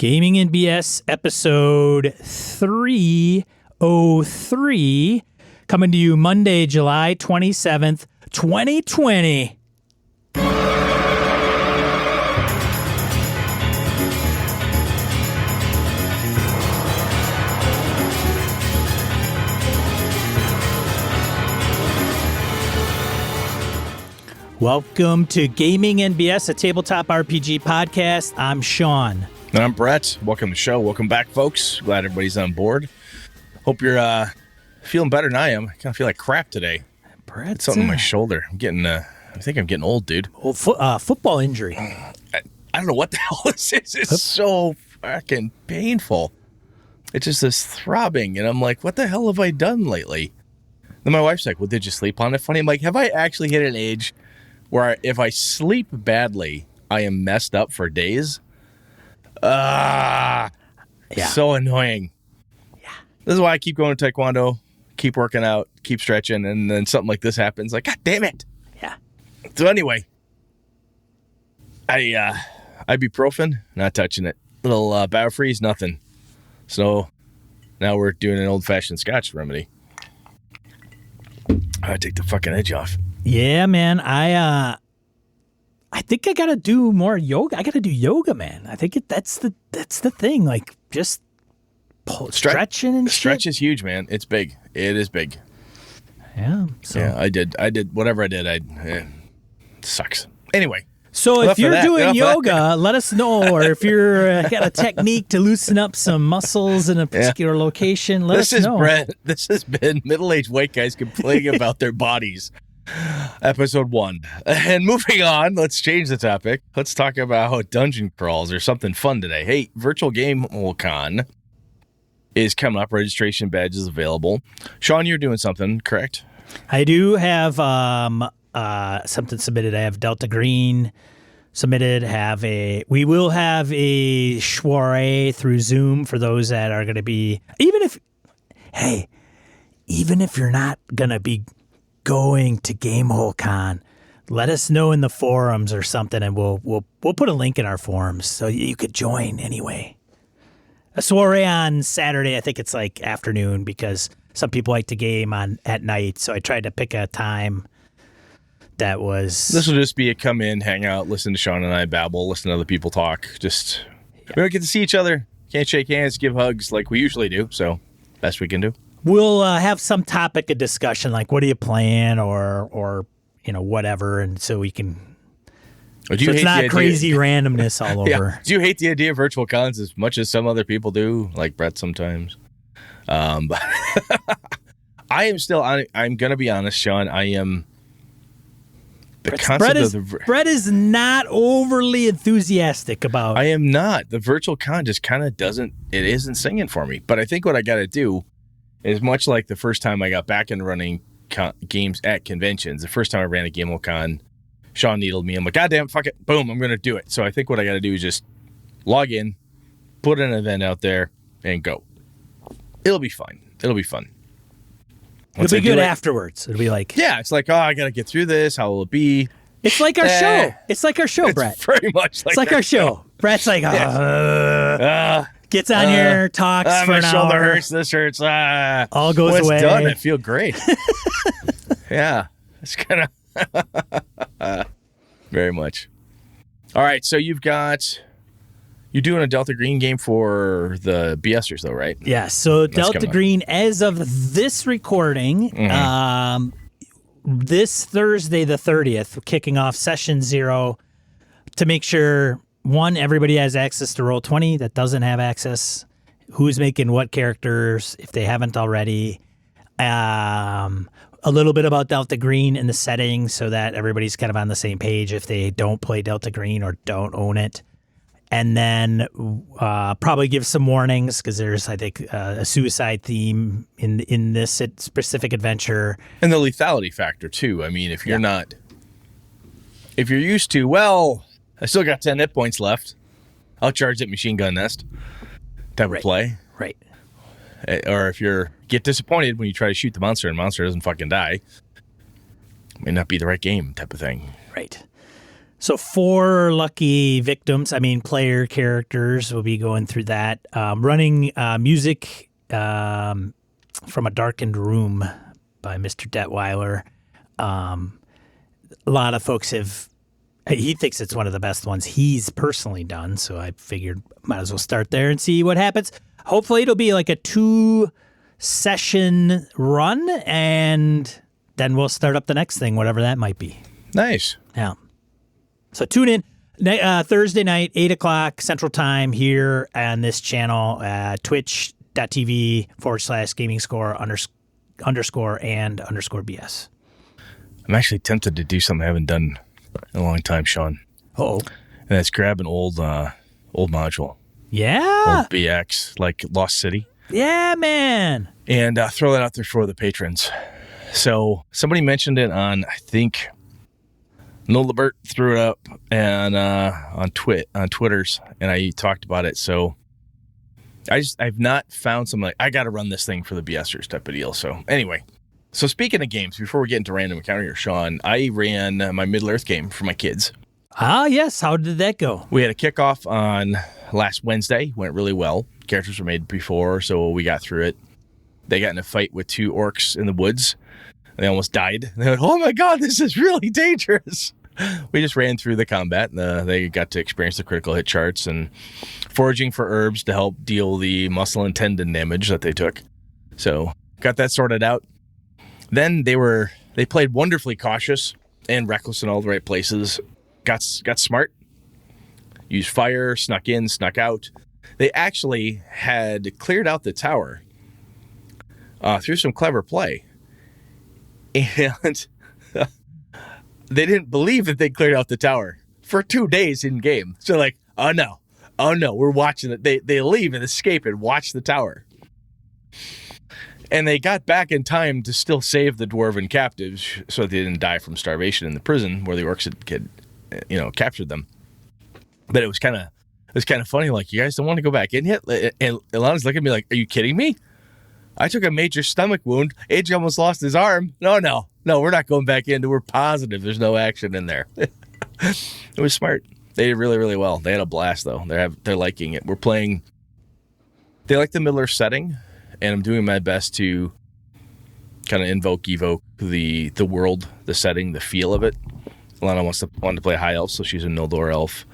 Gaming and BS episode 303, coming to you Monday, July 27th, 2020. Welcome to Gaming and BS, a tabletop RPG podcast. I'm Sean. And I'm Brett. Welcome to the show. Welcome back, folks. Glad everybody's on board. Hope you're feeling better than I am. I kind of feel like crap today. Brett, It's something on my shoulder. I think I'm getting old, dude. Football injury. I don't know what the hell this is. It's so fucking painful. It's just this throbbing, and I'm like, what the hell have I done lately? Then my wife's like, well, did you sleep on it funny? I'm like, have I actually hit an age where if I sleep badly, I am messed up for days? Yeah. So annoying. Yeah. This is why I keep going to Taekwondo, keep working out, keep stretching, and then something like this happens. Like, God damn it. Yeah. So anyway, ibuprofen, not touching it. Little Biofreeze, nothing. So now we're doing an old-fashioned Scotch remedy. I take the fucking edge off. Yeah, man. I think I gotta do more yoga. I gotta do yoga, man. I think that's the thing. Like, just stretching and stretch shit. is huge, man. It's big. It is big. Yeah. So. Yeah, I did whatever I did. It sucks. Anyway. So if you're doing yoga, let us know. Or if you're got a technique to loosen up some muscles in a particular location, let us know. This has been middle-aged white guys complaining about their bodies. Episode 1. And moving on, let's change the topic. Let's talk about dungeon crawls or something fun today. Hey, Virtual Gamehole Con is coming up. Registration badges available. Sean, you're doing something, correct? I do have something submitted. I have Delta Green submitted. We will have a soiree through Zoom for those that are going to be, even if you're not going to be going to Gamehole Con, let us know in the forums or something, and we'll put a link in our forums so you could join anyway. A soiree on Saturday, I think it's like afternoon, because some people like to game at night, so I tried to pick a time that was... This will just be a come in, hang out, listen to Sean and I babble, listen to other people talk. Just, we don't get to see each other, can't shake hands, give hugs like we usually do, so best we can do. We'll have some topic of discussion, like what are you playing, or whatever, and so we can. So it's not crazy randomness all over. Yeah. Do you hate the idea of virtual cons as much as some other people do, like Brett sometimes? But I am still. I'm gonna be honest, Sean. I am. Brett is not overly enthusiastic about. I am not. The virtual con just kind of doesn't. It isn't singing for me. But I think what I got to do is much like the first time I got back into running games at conventions. The first time I ran a Gamehole Con, Sean needled me. I'm like, God damn, fuck it. Boom, I'm going to do it. So I think what I got to do is just log in, put an event out there, and go. It'll be fine. It'll be fun. It'll be good afterwards. It'll be like... Yeah, it's like, I got to get through this. How will it be? It's like our show. It's like our show, Brett. It's very much like it's like our show. Brett's like, gets on here, talks for an hour. My shoulder hurts. This hurts. All goes away. It's done. I feel great. Yeah, it's kind of very much. All right, so you're doing a Delta Green game for the BSers, though, right? Yeah. So Delta Green, as of this recording, this Thursday the 30th, kicking off session 0 to make sure. One, everybody has access to Roll20 that doesn't have access. Who's making what characters, if they haven't already. A little bit about Delta Green and the settings so that everybody's kind of on the same page if they don't play Delta Green or don't own it. And then probably give some warnings because there's, I think, a suicide theme in this specific adventure. And the lethality factor, too. I mean, if you're used to, I still got 10 hit points left. I'll charge it machine gun nest type of play. Right. Or if you get disappointed when you try to shoot the monster and the monster doesn't fucking die, it may not be the right game type of thing. Right. So 4 lucky victims, player characters, will be going through that. Running music from a Darkened Room by Mr. Detweiler. A lot of folks he thinks it's one of the best ones he's personally done, so I figured might as well start there and see what happens. Hopefully it'll be like a 2-session run, and then we'll start up the next thing, whatever that might be. Nice. Yeah. So tune in Thursday night, 8 o'clock Central Time here on this channel, twitch.tv/gaming score _ BS. I'm actually tempted to do something I haven't done in a long time, Sean. Uh-oh. And that's grab an old module. Yeah. Old BX, like Lost City. Yeah, man. And throw that out there for the patrons. So somebody mentioned it on, I think, Nolabert threw it up and on Twitter's, and I talked about it. So I've not found something like, I got to run this thing for the BSers type of deal. So anyway, so speaking of games, before we get into random encounter here, Sean, I ran my Middle-earth game for my kids. Ah, yes. How did that go? We had a kickoff on last Wednesday. Went really well. Characters were made before, so we got through it. They got in a fight with 2 orcs in the woods. They almost died. They went, oh my God, this is really dangerous. We just ran through the combat. They got to experience the critical hit charts and foraging for herbs to help deal the muscle and tendon damage that they took. So got that sorted out. Then they played wonderfully cautious and reckless in all the right places. Got smart. Used fire, snuck in, snuck out. They actually had cleared out the tower through some clever play. And they didn't believe that they cleared out the tower for 2 days in game. So like, oh no, we're watching it. They leave and escape and watch the tower. And they got back in time to still save the dwarven captives so that they didn't die from starvation in the prison where the orcs had captured them. But it was kind of funny. Like, you guys don't want to go back in yet? And Ilana's looking at me like, are you kidding me? I took a major stomach wound. AJ almost lost his arm. No, we're not going back in. We're positive there's no action in there. It was smart. They did really, really well. They had a blast, though. They're liking it. We're playing. They like the Middle-earth setting, and I'm doing my best to kind of evoke the world, the setting, the feel of it. Ilana wanted to play High Elf, so she's a Noldor elf.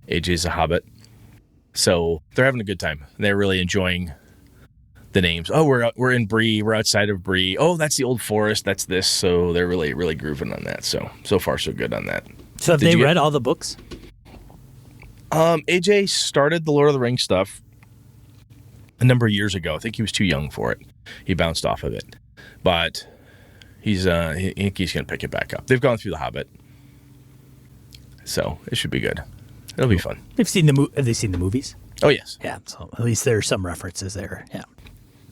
AJ's a Hobbit. So they're having a good time. They're really enjoying the names. Oh, we're in Bree. We're outside of Bree. Oh, that's the old forest. That's this. So they're really, really grooving on that. So far, so good on that. So have they read all the books? AJ started the Lord of the Rings stuff a number of years ago. I think he was too young for it. He bounced off of it. But he's going to pick it back up. They've gone through The Hobbit. So it should be good. It'll be fun. Have they seen the movies? Oh, yes. Yeah, so at least there are some references there. Yeah.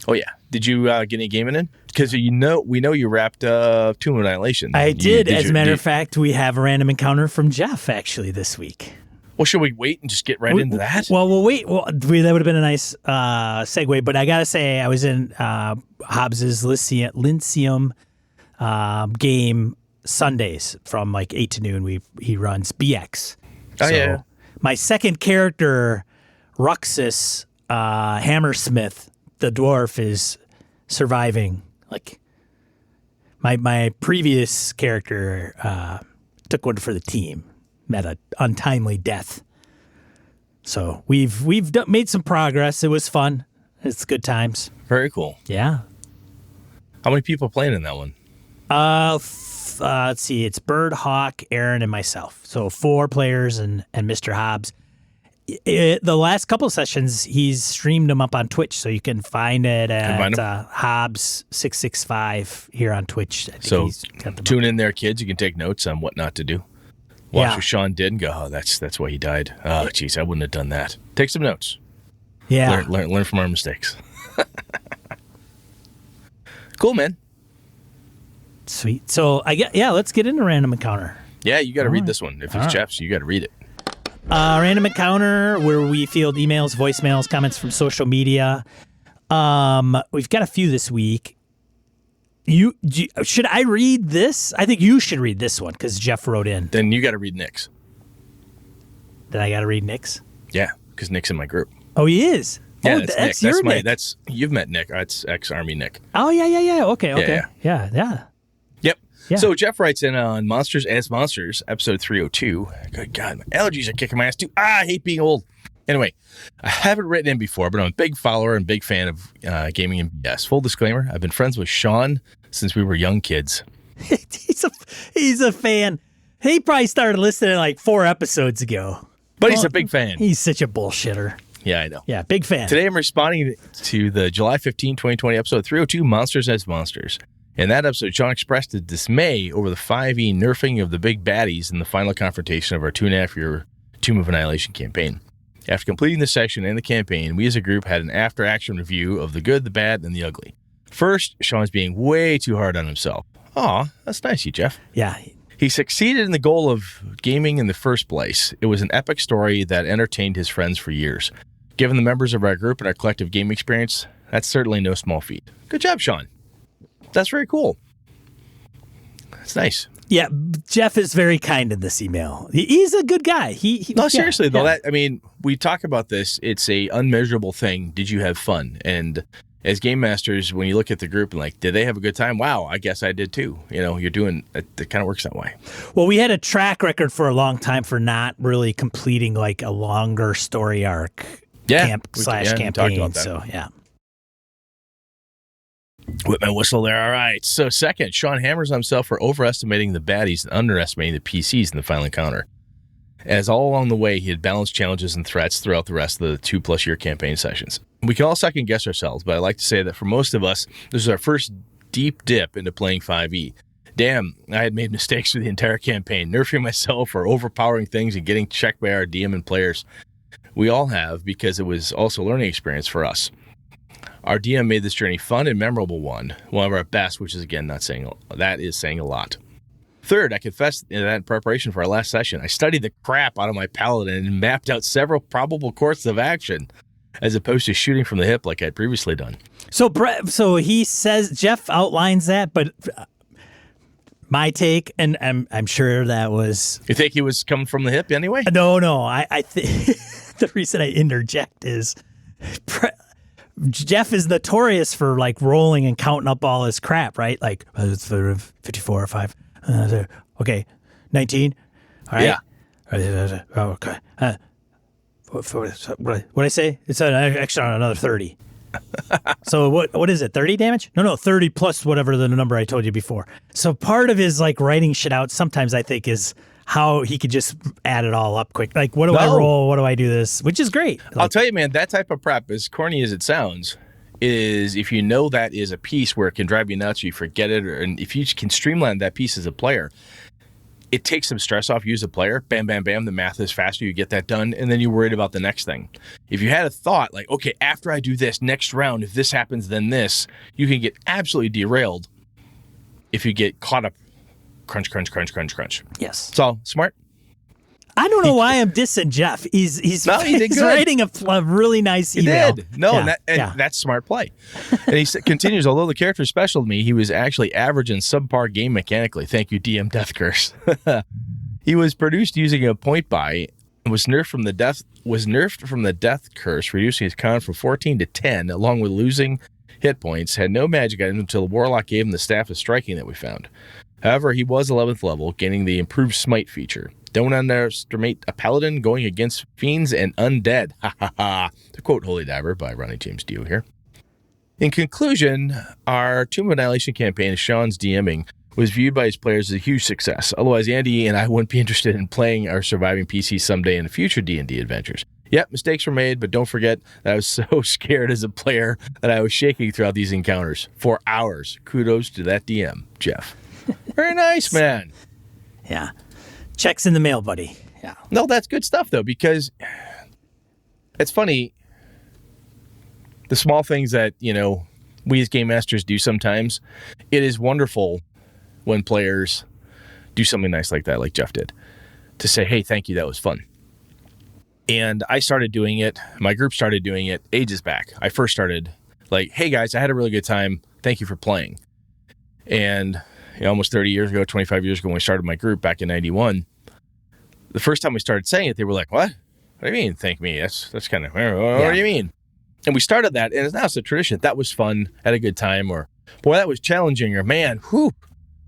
Oh, yeah. Did you get any gaming in? Because we know you wrapped Tomb of Annihilation. I did. As a matter of fact, we have a random encounter from Jeff, actually, this week. Well, should we wait and just get right into that? Well, we'll wait. Well, that would have been a nice segue. But I got to say, I was in Hobbs's Lyncium game Sundays from like 8 to noon. He runs BX. Oh, so yeah. My second character, Ruxus Hammersmith, the dwarf, is surviving. Like my previous character took one for the team, met an untimely death. So we've made some progress. It was fun. It's good times. Very cool. Yeah. How many people playing in that one? Let's see. It's Bird, Hawk, Aaron, and myself. So 4 players and Mr. Hobbs. The last couple of sessions, he's streamed them up on Twitch, so you can find it at Hobbs665 here on Twitch. I think so he's got them tune up. in there, kids. You can take notes on what not to do. Watch what Sean did and go, oh, that's why he died. Oh, geez, I wouldn't have done that. Take some notes. Yeah. Learn from our mistakes. Cool, man. Sweet. So let's get into random encounter. Yeah, you got to read this one. If it's Jeff's, you got to read it. Random encounter where we field emails, voicemails, comments from social media. We've got a few this week. Should I read this? I think you should read this one because Jeff wrote in. Then you got to read Nick's. Then I got to read Nick's. Yeah, because Nick's in my group. Oh, he is? Yeah, oh, that's Nick. Nick. You've met Nick. That's ex-Army Nick. Oh, yeah. Okay. Yeah. Yep. Yeah. So Jeff writes in on Monsters as Monsters, episode 302. Good God, my allergies are kicking my ass too. I hate being old. Anyway, I haven't written in before, but I'm a big follower and big fan of gaming and BS. Full disclaimer, I've been friends with Sean since we were young kids. He's a fan. He probably started listening like 4 episodes ago. But he's a big fan. He's such a bullshitter. Yeah, I know. Yeah, big fan. Today I'm responding to the July 15, 2020 episode 302, Monsters as Monsters. In that episode, Sean expressed his dismay over the 5e nerfing of the big baddies in the final confrontation of our 2.5-year Tomb of Annihilation campaign. After completing the session and the campaign, we as a group had an after-action review of the good, the bad, and the ugly. First, Sean's being way too hard on himself. Aw, that's nice of you, Jeff. Yeah. He succeeded in the goal of gaming in the first place. It was an epic story that entertained his friends for years. Given the members of our group and our collective game experience, that's certainly no small feat. Good job, Sean. That's very cool. That's nice. Yeah, Jeff is very kind in this email. He's a good guy. Seriously, though, we talk about this. It's a unmeasurable thing. Did you have fun? And as game masters, when you look at the group and like, did they have a good time? Wow, I guess I did too. You're doing it. It kind of works that way. Well, we had a track record for a long time for not really completing like a longer story arc. Campaign. Talked about that. So yeah. With my whistle there. All right. So second, Sean hammers on himself for overestimating the baddies and underestimating the PCs in the final encounter. As all along the way, he had balanced challenges and threats throughout the rest of the 2+ year campaign sessions. We can all second guess ourselves, but I like to say that for most of us, this is our first deep dip into playing 5e. Damn, I had made mistakes through the entire campaign, nerfing myself or overpowering things and getting checked by our DM and players. We all have, because it was also a learning experience for us. Our DM made this journey fun and memorable one of our best, which is, again, saying a lot. Third, I confess that in preparation for our last session, I studied the crap out of my paladin and mapped out several probable courses of action, as opposed to shooting from the hip like I'd previously done. So he says, Jeff outlines that, but my take, and I'm sure that was... You think he was coming from the hip anyway? No. I think the reason I interject is Jeff is notorious for like rolling and counting up all his crap, right? Like 54 or 5. Okay, 19. All right. Yeah. Okay. What I say? It's an extra on another 30. So what is it? 30 damage? No, 30 plus whatever the number I told you before. So part of his like writing shit out sometimes I think is how he could just add it all up quick. Like, what do I roll? What do I do this? Which is great. I'll tell you, man, that type of prep, as corny as it sounds, is if you know that is a piece where it can drive you nuts, or you forget it, and if you can streamline that piece as a player, it takes some stress off you as a player. Bam, bam, bam. The math is faster. You get that done. And then you're worried about the next thing. If you had a thought like, okay, after I do this next round, if this happens, then this, you can get absolutely derailed if you get caught up. Crunch. Yes. So smart. I don't know why I'm dissing Jeff. He's writing a really nice email. He did. That's smart play. And he continues, although the character is special to me, he was actually average and subpar game mechanically. Thank you, DM Death Curse. He was produced using a point buy and was nerfed from the death curse, reducing his con from 14 to 10, along with losing hit points. Had no magic items until the Warlock gave him the Staff of Striking that we found. However, he was 11th level, gaining the improved Smite feature. Don't underestimate a paladin going against fiends and undead. Ha ha ha. To quote Holy Diver by Ronnie James Dio here. In conclusion, our Tomb of Annihilation campaign, Sean's DMing, was viewed by his players as a huge success. Otherwise, Andy and I wouldn't be interested in playing our surviving PC someday in the future D&D adventures. Yep, mistakes were made, but don't forget that I was so scared as a player that I was shaking throughout these encounters for hours. Kudos to that DM, Jeff. Very nice, man. Yeah. Checks in the mail, buddy. Yeah. No, that's good stuff, though, because it's funny. The small things that, we as game masters do sometimes, it is wonderful when players do something nice like that, like Jeff did, to say, hey, thank you, that was fun. And I started doing it. My group started doing it ages back. I first started like, hey, guys, I had a really good time. Thank you for playing. And almost 30 years ago, 25 years ago, when we started my group back in 91, the first time we started saying it, they were like, "What? What do you mean, thank me? That's kind of, what do you mean?" And we started that, and now it's a tradition. That was fun, had a good time, or, boy, that was challenging, or, man, whew.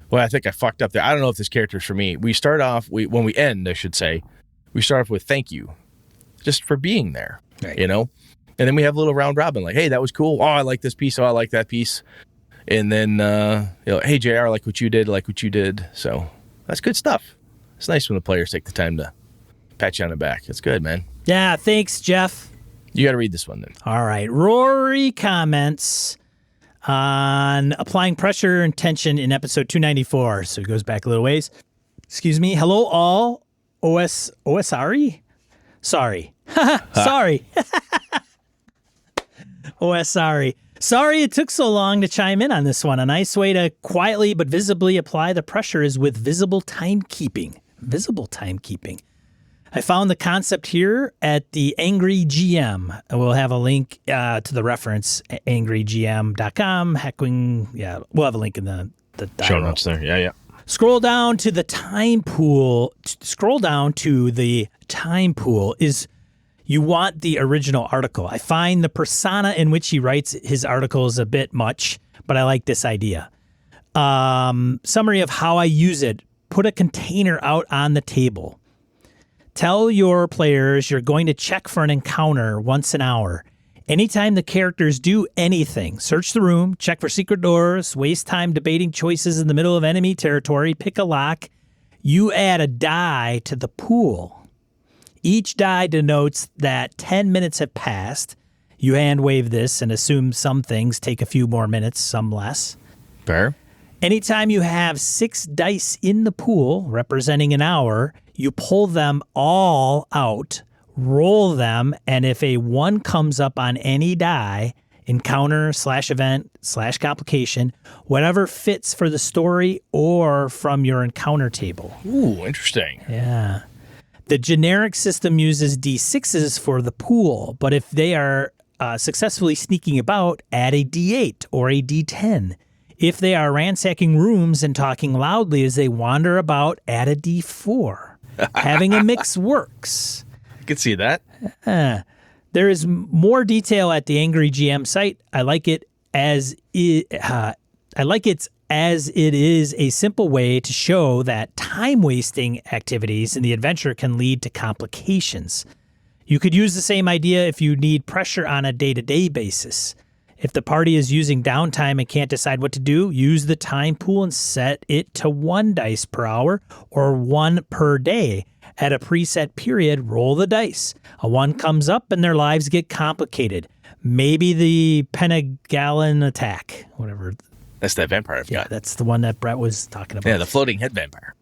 Well, I think I fucked up there. I don't know if this character's for me. We start off, when we end, I should say, we start off with thank you, just for being there, right. And then we have a little round robin, like, hey, that was cool. Oh, I like this piece. Oh, I like that piece. And then, hey, JR, I like what you did. So that's good stuff. It's nice when the players take the time to pat you on the back. It's good, man. Yeah, thanks, Jeff. You got to read this one then. All right. Rory comments on applying pressure and tension in episode 294. So he goes back a little ways. Excuse me. Hello, all. OSRE? Sorry. Sorry. OSRE. Sorry it took so long to chime in on this one. A nice way to quietly but visibly apply the pressure is with visible timekeeping. Visible timekeeping. I found the concept here at the Angry GM. We'll have a link to the reference, angrygm.com. We'll have a link in the show notes there. Yeah. Scroll down to the time pool. Is you want the original article. I find the persona in which he writes his article is a bit much, but I like this idea. Summary of how I use it. Put a container out on the table. Tell your players you're going to check for an encounter once an hour. Anytime the characters do anything, search the room, check for secret doors, waste time debating choices in the middle of enemy territory, pick a lock, you add a die to the pool. Each die denotes that 10 minutes have passed. You hand wave this and assume some things take a few more minutes, some less. Fair. Anytime you have 6 dice in the pool representing an hour, you pull them all out, roll them, and if a 1 comes up on any die, encounter/event/complication, whatever fits for the story or from your encounter table. Ooh, interesting. Yeah. The generic system uses D6s for the pool, but if they are successfully sneaking about, add a D8 or a D10. If they are ransacking rooms and talking loudly as they wander about, add a D4. Having a mix works. I can see that. There is more detail at the Angry GM site. I like it as it is a simple way to show that time-wasting activities in the adventure can lead to complications. You could use the same idea if you need pressure on a day-to-day basis. If the party is using downtime and can't decide what to do, use the time pool and set it to 1 dice per hour or 1 per day. At a preset period, roll the dice. A 1 comes up and their lives get complicated. Maybe the Pentagalon attack, whatever. That's that vampire I've got. Yeah, that's the one that Brett was talking about. Yeah, the floating head vampire.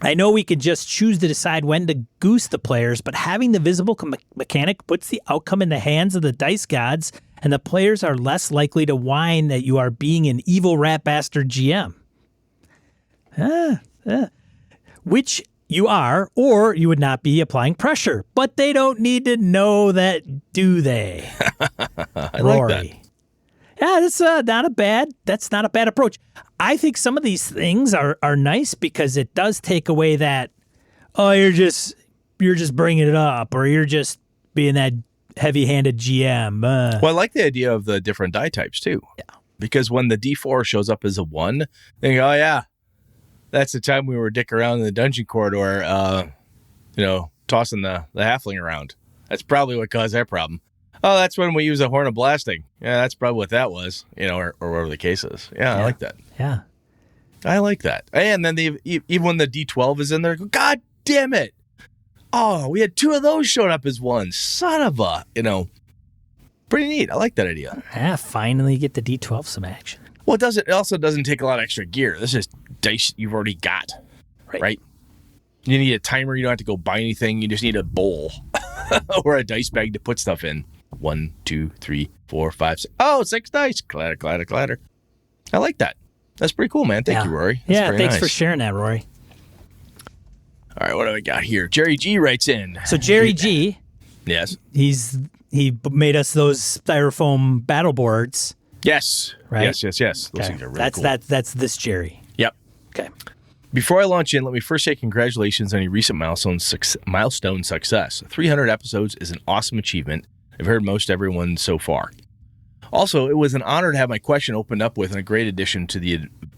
I know we could just choose to decide when to goose the players, but having the visible mechanic puts the outcome in the hands of the dice gods, and the players are less likely to whine that you are being an evil rat bastard GM. Which you are, or you would not be applying pressure. But they don't need to know that, do they? I Rory. like that. Yeah, that's not a bad approach. I think some of these things are nice because it does take away that, oh, you're just bringing it up, or you're just being that heavy-handed GM. Well, I like the idea of the different die types too. Yeah. Because when the D4 shows up as a 1, they go, oh yeah, that's the time we were dicking around in the dungeon corridor, tossing the halfling around. That's probably what caused that problem. Oh, that's when we use a horn of blasting. Yeah, that's probably what that was, or whatever the case is. Yeah, I like that. Yeah. I like that. And then even when the D12 is in there, go, God damn it. Oh, we had 2 of those showing up as 1. Son of a, pretty neat. I like that idea. Yeah, finally get the D12 some action. Well, it also doesn't take a lot of extra gear. This is dice you've already got, right? You need a timer. You don't have to go buy anything. You just need a bowl or a dice bag to put stuff in. 1, 2, 3, 4, 5, 6. Oh, 6 dice. Clatter, clatter, clatter. I like that. That's pretty cool, man. Thank you, Rory. That's thanks nice. for sharing that, Rory. All right, what do we got here? Jerry G writes in. So Jerry G. Yes. He made us those styrofoam battle boards. Yes. Right? Yes. Those things are really cool. That's this Jerry. Yep. Okay. Before I launch in, let me first say congratulations on your recent milestone success. 300 episodes is an awesome achievement. I've heard most everyone so far. Also, it was an honor to have my question opened up with and a great addition to the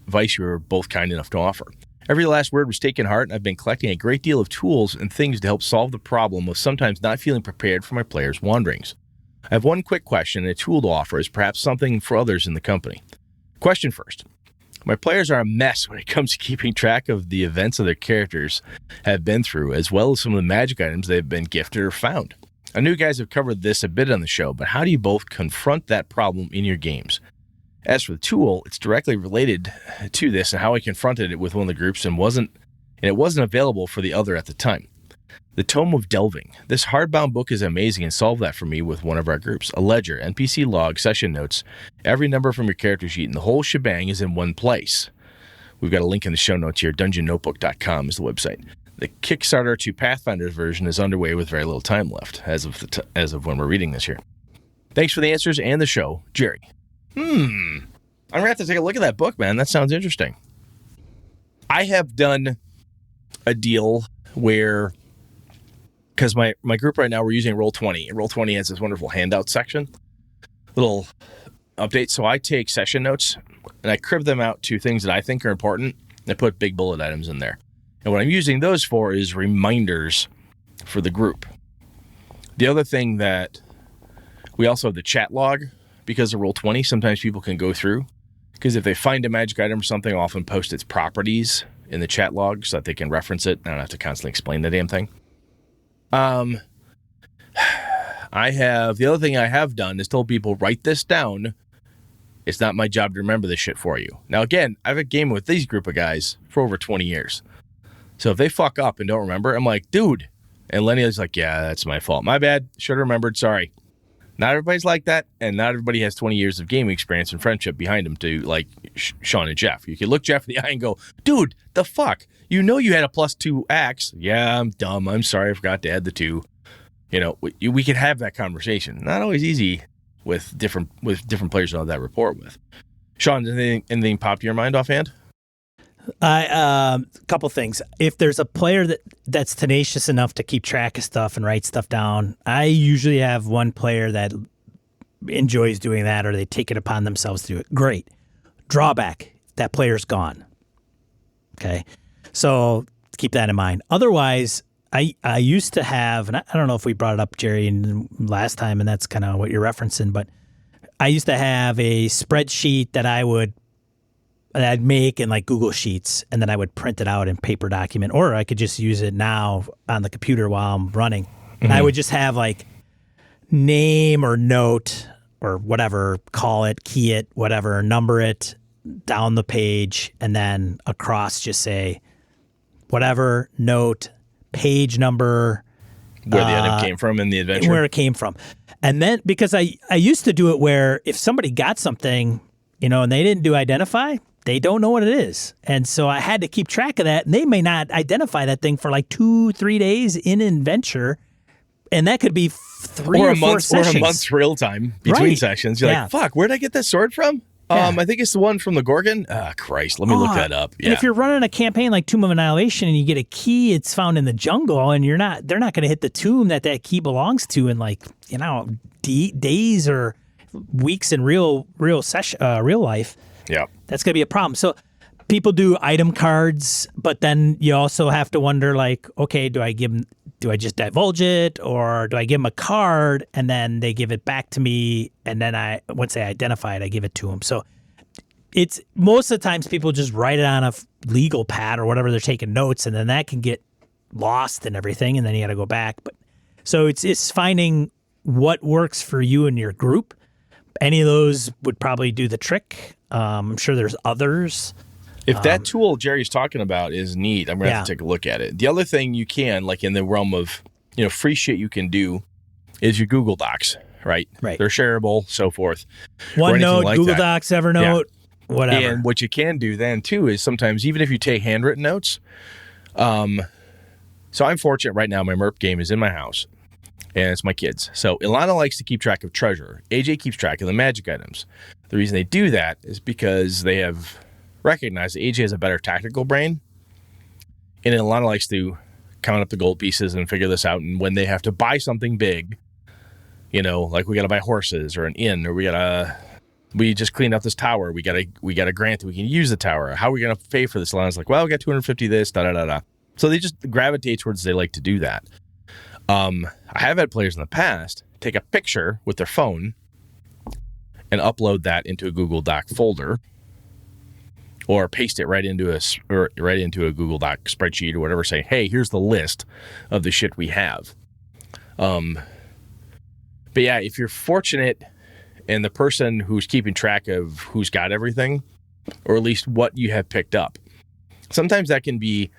advice you were both kind enough to offer. Every last word was taken to heart, and I've been collecting a great deal of tools and things to help solve the problem of sometimes not feeling prepared for my players' wanderings. I have one quick question and a tool to offer as perhaps something for others in the company. Question first. My players are a mess when it comes to keeping track of the events of their characters have been through, as well as some of the magic items they've been gifted or found. I know you guys have covered this a bit on the show, but how do you both confront that problem in your games? As for the tool, it's directly related to this and how I confronted it with one of the groups and it wasn't available for the other at the time. The Tome of Delving. This hardbound book is amazing and solved that for me with one of our groups. A ledger, NPC log, session notes, every number from your character sheet, and the whole shebang is in one place. We've got a link in the show notes here. DungeonNotebook.com is the website. The Kickstarter to Pathfinder's version is underway with very little time left as of when we're reading this here. Thanks for the answers and the show, Jerry. I'm going to have to take a look at that book, man. That sounds interesting. I have done a deal where, because my group right now, we're using Roll20. And Roll20 has this wonderful handout section, little updates. So I take session notes and I crib them out to things that I think are important. And I put big bullet items in there. And what I'm using those for is reminders for the group. The other thing that we also have the chat log because of Roll20. Sometimes people can go through because if they find a magic item or something, I'll often post its properties in the chat log so that they can reference it. I don't have to constantly explain the damn thing. The other thing I have done is told people, write this down. It's not my job to remember this shit for you. Now, again, I've been gaming with these group of guys for over 20 years. So if they fuck up and don't remember, I'm like, dude. And Lenny's like, yeah, that's my fault. My bad. Should have remembered. Sorry. Not everybody's like that. And not everybody has 20 years of gaming experience and friendship behind them to like Sean and Jeff. You can look Jeff in the eye and go, dude, the fuck? You know you had a +2 axe. Yeah, I'm dumb. I'm sorry. I forgot to add the 2. You know, we could have that conversation. Not always easy with different players to have that rapport with. Sean, anything pop to your mind offhand? A couple things. If there's a player that's tenacious enough to keep track of stuff and write stuff down, I usually have one player that enjoys doing that or they take it upon themselves to do it. Great. Drawback, that player's gone. Okay. So keep that in mind. Otherwise, I used to have, and I don't know if we brought it up, Jerry, last time, and that's kind of what you're referencing, but I used to have a spreadsheet that I'd make in like Google Sheets, and then I would print it out in paper document, or I could just use it now on the computer while I'm running. Mm-hmm. I would just have like name or note or whatever, call it, key it, whatever, number it down the page, and then across just say whatever, note, page number. Where the item came from in the adventure. Where it came from. And then, because I used to do it where if somebody got something, and they didn't do identify, they don't know what it is. And so I had to keep track of that. And they may not identify that thing for like 2-3 days in an adventure. And that could be 3 or 4 sessions. Or a month's real time between sessions. You're like, fuck, where'd I get that sword from? Yeah. I think it's the one from the Gorgon. Christ, let me look that up. Yeah. And if you're running a campaign like Tomb of Annihilation and you get a key, it's found in the jungle, and they're not going to hit the tomb that key belongs to in like, days or weeks in real life. Yeah. That's going to be a problem. So people do item cards, but then you also have to wonder like, okay, do I just divulge it, or do I give them a card and then they give it back to me, and then once they identify it, I give it to them. So it's most of the times people just write it on a legal pad or whatever they're taking notes, and then that can get lost and everything, and then you got to go back. But so it's finding what works for you and your group. Any of those would probably do the trick. I'm sure there's others. If that tool Jerry's talking about is neat, I'm going to have to take a look at it. The other thing you can, like in the realm of, free shit you can do is your Google Docs, right? Right. They're shareable, so forth. OneNote, like Google Docs, Evernote, whatever. And what you can do then, too, is sometimes, even if you take handwritten notes, so I'm fortunate right now, my MERP game is in my house, and it's my kids. So Ilana likes to keep track of treasure. AJ keeps track of the magic items. The reason they do that is because they have recognized that AJ has a better tactical brain, And Alana likes to count up the gold pieces and figure this out. And when they have to buy something big, like we got to buy horses or an inn, or we just cleaned up this tower. We got a grant that we can use the tower. How are we going to pay for this? Alana's like, well, we got 250 this, da-da-da-da. So they just gravitate towards they like to do that. I have had players in the past take a picture with their phone and upload that into a Google Doc folder, or paste it right into a Google Doc spreadsheet or whatever. Say, hey, here's the list of the shit we have. But yeah, if you're fortunate and the person who's keeping track of who's got everything, or at least what you have picked up, sometimes that can be.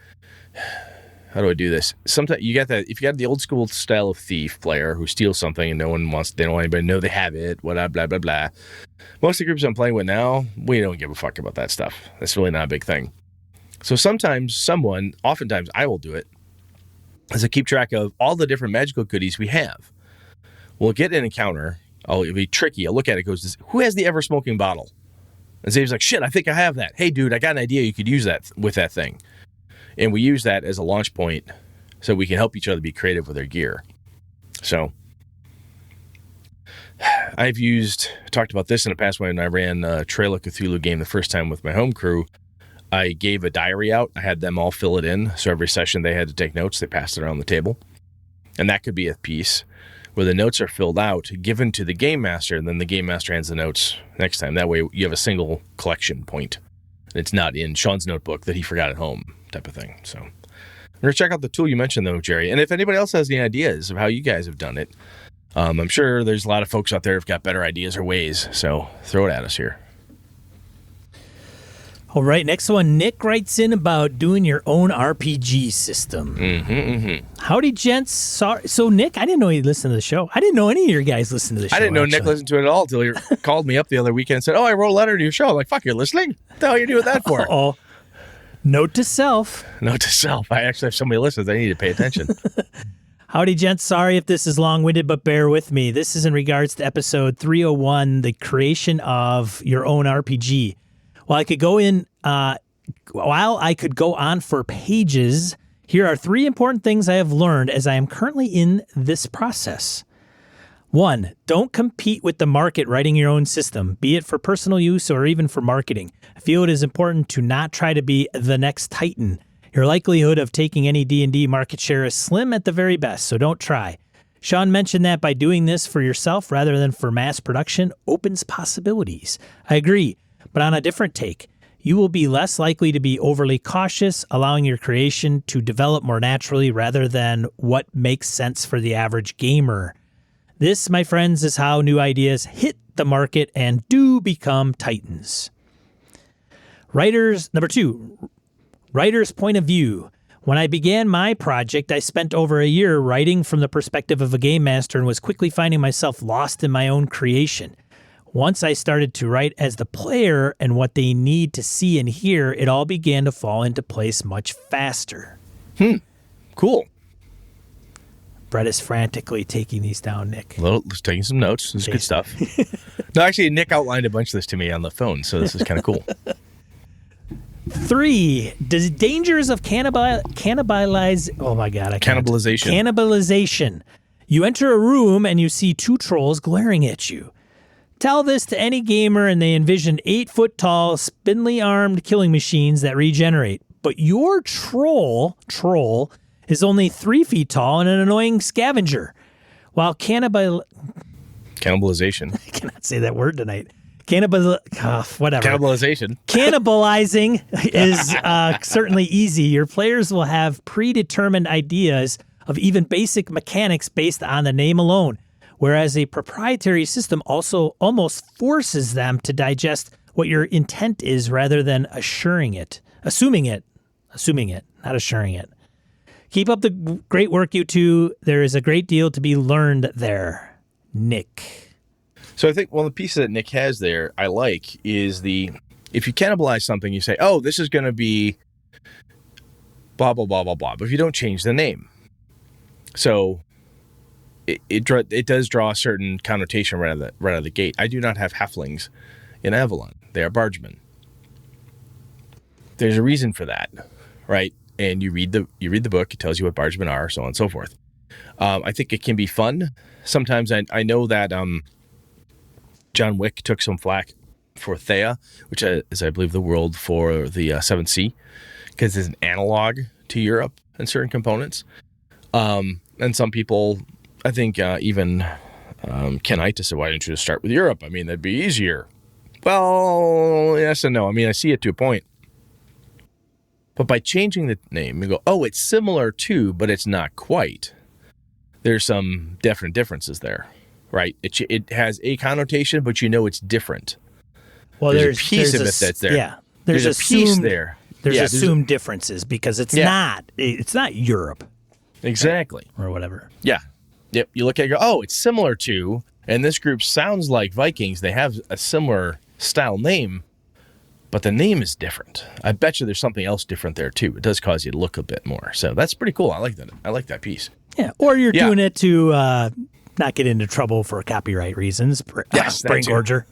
How do I do this? Sometimes you got that. If you got the old school style of thief player who steals something and they don't want anybody to know they have it, blah, blah, blah, blah. Most of the groups I'm playing with now, we don't give a fuck about that stuff. That's really not a big thing. So oftentimes I will do it, is I keep track of all the different magical goodies we have. We'll get an encounter. It'll be tricky. I'll look at it, goes, who has the ever-smoking bottle? And Zave's like, shit, I think I have that. Hey, dude, I got an idea you could use that with that thing. And we use that as a launch point so we can help each other be creative with our gear. So I've talked about this in the past when I ran a Trail of Cthulhu game the first time with my home crew. I gave a diary out. I had them all fill it in. So every session they had to take notes. They passed it around the table. And that could be a piece where the notes are filled out, given to the game master, and then the game master hands the notes next time. That way you have a single collection point. It's not in Sean's notebook that he forgot at home, type of thing. So I'm going to check out the tool you mentioned, though, Jerry. And if anybody else has any ideas of how you guys have done it, I'm sure there's a lot of folks out there who've got better ideas or ways. So throw it at us here. All right, next one. Nick writes in about doing your own RPG system. Howdy, gents. Sorry. So, Nick, I didn't know you listened to the show. I didn't know any of your guys listened to the show. I didn't know Nick listened to it at all until he called me up the other weekend and said, I wrote a letter to your show. I'm like, fuck, you're listening? What the hell are you doing that for? Oh, note to self. Note to self. I actually have somebody listens. I need to pay attention. Howdy, gents. Sorry if this is long-winded, but bear with me. This is in regards to episode 301, the creation of your own RPG. While I could go on for pages, here are 3 important things I have learned as I am currently in this process. 1, don't compete with the market writing your own system, be it for personal use or even for marketing. I feel it is important to not try to be the next Titan. Your likelihood of taking any D&D market share is slim at the very best, so don't try. Sean mentioned that by doing this for yourself rather than for mass production opens possibilities. I agree. But on a different take, you will be less likely to be overly cautious, allowing your creation to develop more naturally rather than what makes sense for the average gamer. This, my friends, is how new ideas hit the market and do become titans. Number 2, writer's point of view. When I began my project, I spent over a year writing from the perspective of a game master and was quickly finding myself lost in my own creation. Once I started to write as the player and what they need to see and hear, it all began to fall into place much faster. Cool. Brett is frantically taking these down, Nick. Well, just taking some notes. This is good stuff. No, actually, Nick outlined a bunch of this to me on the phone, so this is kind of cool. 3, the dangers of cannibalization. You enter a room and you see 2 trolls glaring at you. Tell this to any gamer and they envision 8-foot-tall, spindly-armed killing machines that regenerate. But your troll is only 3 feet tall and an annoying scavenger. While cannibalization. I cannot say that word tonight. Whatever. Cannibalization. Cannibalizing is certainly easy. Your players will have predetermined ideas of even basic mechanics based on the name alone. Whereas a proprietary system also almost forces them to digest what your intent is rather than assuming it, not assuring it. Keep up the great work, you two. There is a great deal to be learned there. Nick. So I think one of the pieces that Nick has there I like is if you cannibalize something, you say, oh, this is going to be blah, blah, blah, blah, blah. But if you don't change the name. So it does draw a certain connotation right out of the gate. I do not have halflings in Avalon. They are bargemen. There's a reason for that, right? and you read the book. It tells you what bargemen are, so on and so forth. I think it can be fun. Sometimes I know that John Wick took some flack for Thea, which is, I believe, the world for the Seventh Sea, because it's an analog to Europe in certain components. And some people, I think, even Kenitis said, "Why didn't you just start with Europe? I mean, that'd be easier." Well, yes and no. I mean, I see it to a point. But by changing the name, you go, oh, it's similar to, but it's not quite. There's some definite differences there, right? It has a connotation, but you know it's different. Well, there's a piece of it that's there. Yeah, there's a piece there. There's assumed differences because it's not Europe. Exactly. Or whatever. Yeah. Yep. You look at it and go, oh, it's similar to, and this group sounds like Vikings. They have a similar style name, but the name is different. I bet you there's something else different there too. It does cause you to look a bit more. So that's pretty cool. I like that. I like that piece. Yeah. Or you're doing it to not get into trouble for copyright reasons. Yes, brain gorger.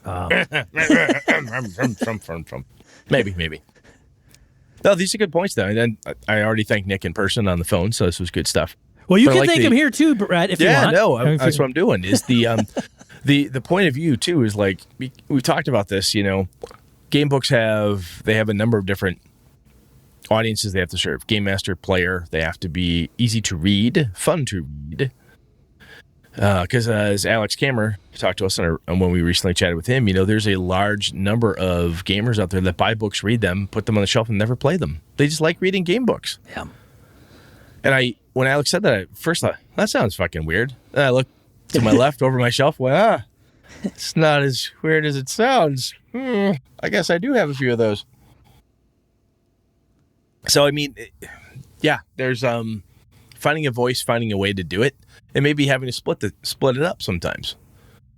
Maybe. No, these are good points though. And then I already thanked Nick in person on the phone, so this was good stuff. Well, you can thank him here too, Brad, if you want. Yeah, no, that's what I'm doing. Is the point of view too is like we talked about this. You know, game books have a number of different audiences they have to serve. Game master, player. They have to be easy to read, fun to read. Because as Alex Kammer talked to us on when we recently chatted with him, you know, there's a large number of gamers out there that buy books, read them, put them on the shelf, and never play them. They just like reading game books. Yeah. And when Alex said that, I first thought, that sounds fucking weird. And I looked to my left over my shelf, went, it's not as weird as it sounds. I guess I do have a few of those. So, I mean, yeah, there's finding a voice, finding a way to do it, and maybe having to split it up sometimes.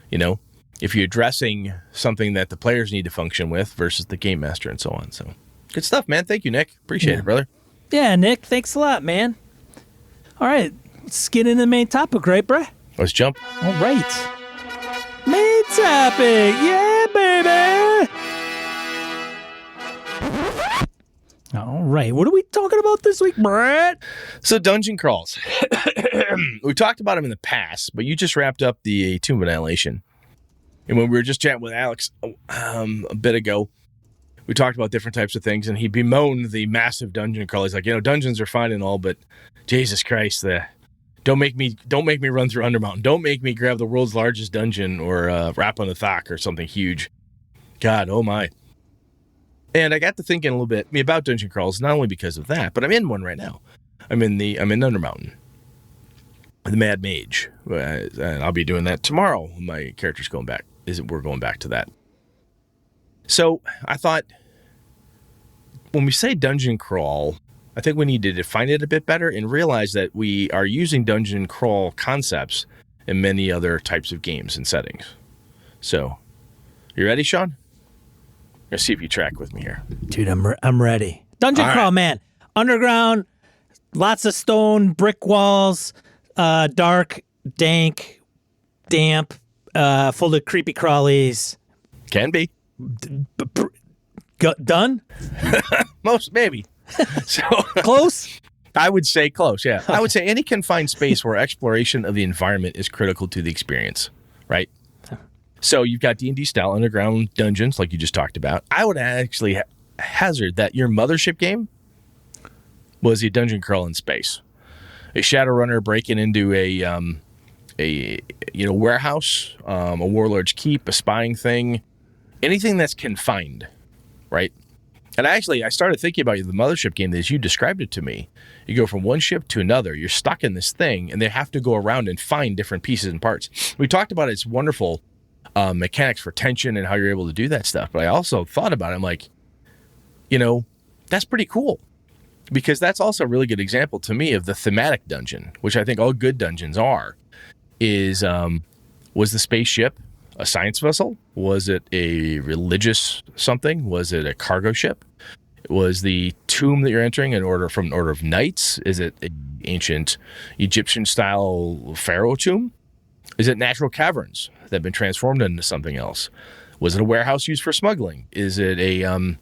You know, if you're addressing something that the players need to function with versus the game master and so on. So, good stuff, man. Thank you, Nick. Appreciate it, brother. Yeah, Nick, thanks a lot, man. All right, let's get into the main topic, right, bruh? Let's jump. All right. Main topic. Yeah, baby. All right. What are we talking about this week, Brett? So dungeon crawls. We talked about them in the past, but you just wrapped up the Tomb of Annihilation. And when we were just chatting with Alex a bit ago, we talked about different types of things, and he bemoaned the massive dungeon crawl. He's like, dungeons are fine and all, but Jesus Christ, don't make me run through Undermountain. Don't make me grab the world's largest dungeon or Rap on the Thok or something huge. God, oh my. And I got to thinking a little bit about dungeon crawls, not only because of that, but I'm in one right now. I'm in Undermountain, the Mad Mage, and I'll be doing that tomorrow. My character's going back. We're going back to that. So I thought, when we say dungeon crawl, I think we need to define it a bit better and realize that we are using dungeon crawl concepts in many other types of games and settings. So, you ready, Sean? Let's see if you track with me here. Dude, I'm ready. Dungeon crawl, man. Underground, lots of stone, brick walls, dark, dank, damp, full of creepy crawlies. Can be. Done? Most, maybe. So Close? I would say close, yeah. I would say any confined space where exploration of the environment is critical to the experience, right? So you've got D&D style underground dungeons like you just talked about. I would actually hazard that your mothership game was a dungeon crawl in space. A Shadowrunner breaking into a warehouse, a warlord's keep, a spying thing, anything that's confined, right? And I started thinking about the mothership game as you described it to me. You go from one ship to another. You're stuck in this thing, and they have to go around and find different pieces and parts. We talked about its wonderful mechanics for tension and how you're able to do that stuff. But I also thought about it. I'm like, that's pretty cool. Because that's also a really good example to me of the thematic dungeon, which I think all good dungeons are, was the spaceship a science vessel? Was it a religious something? Was it a cargo ship? Was the tomb that you're entering from an order of knights? Is it an ancient Egyptian-style pharaoh tomb? Is it natural caverns that have been transformed into something else? Was it a warehouse used for smuggling? Is it a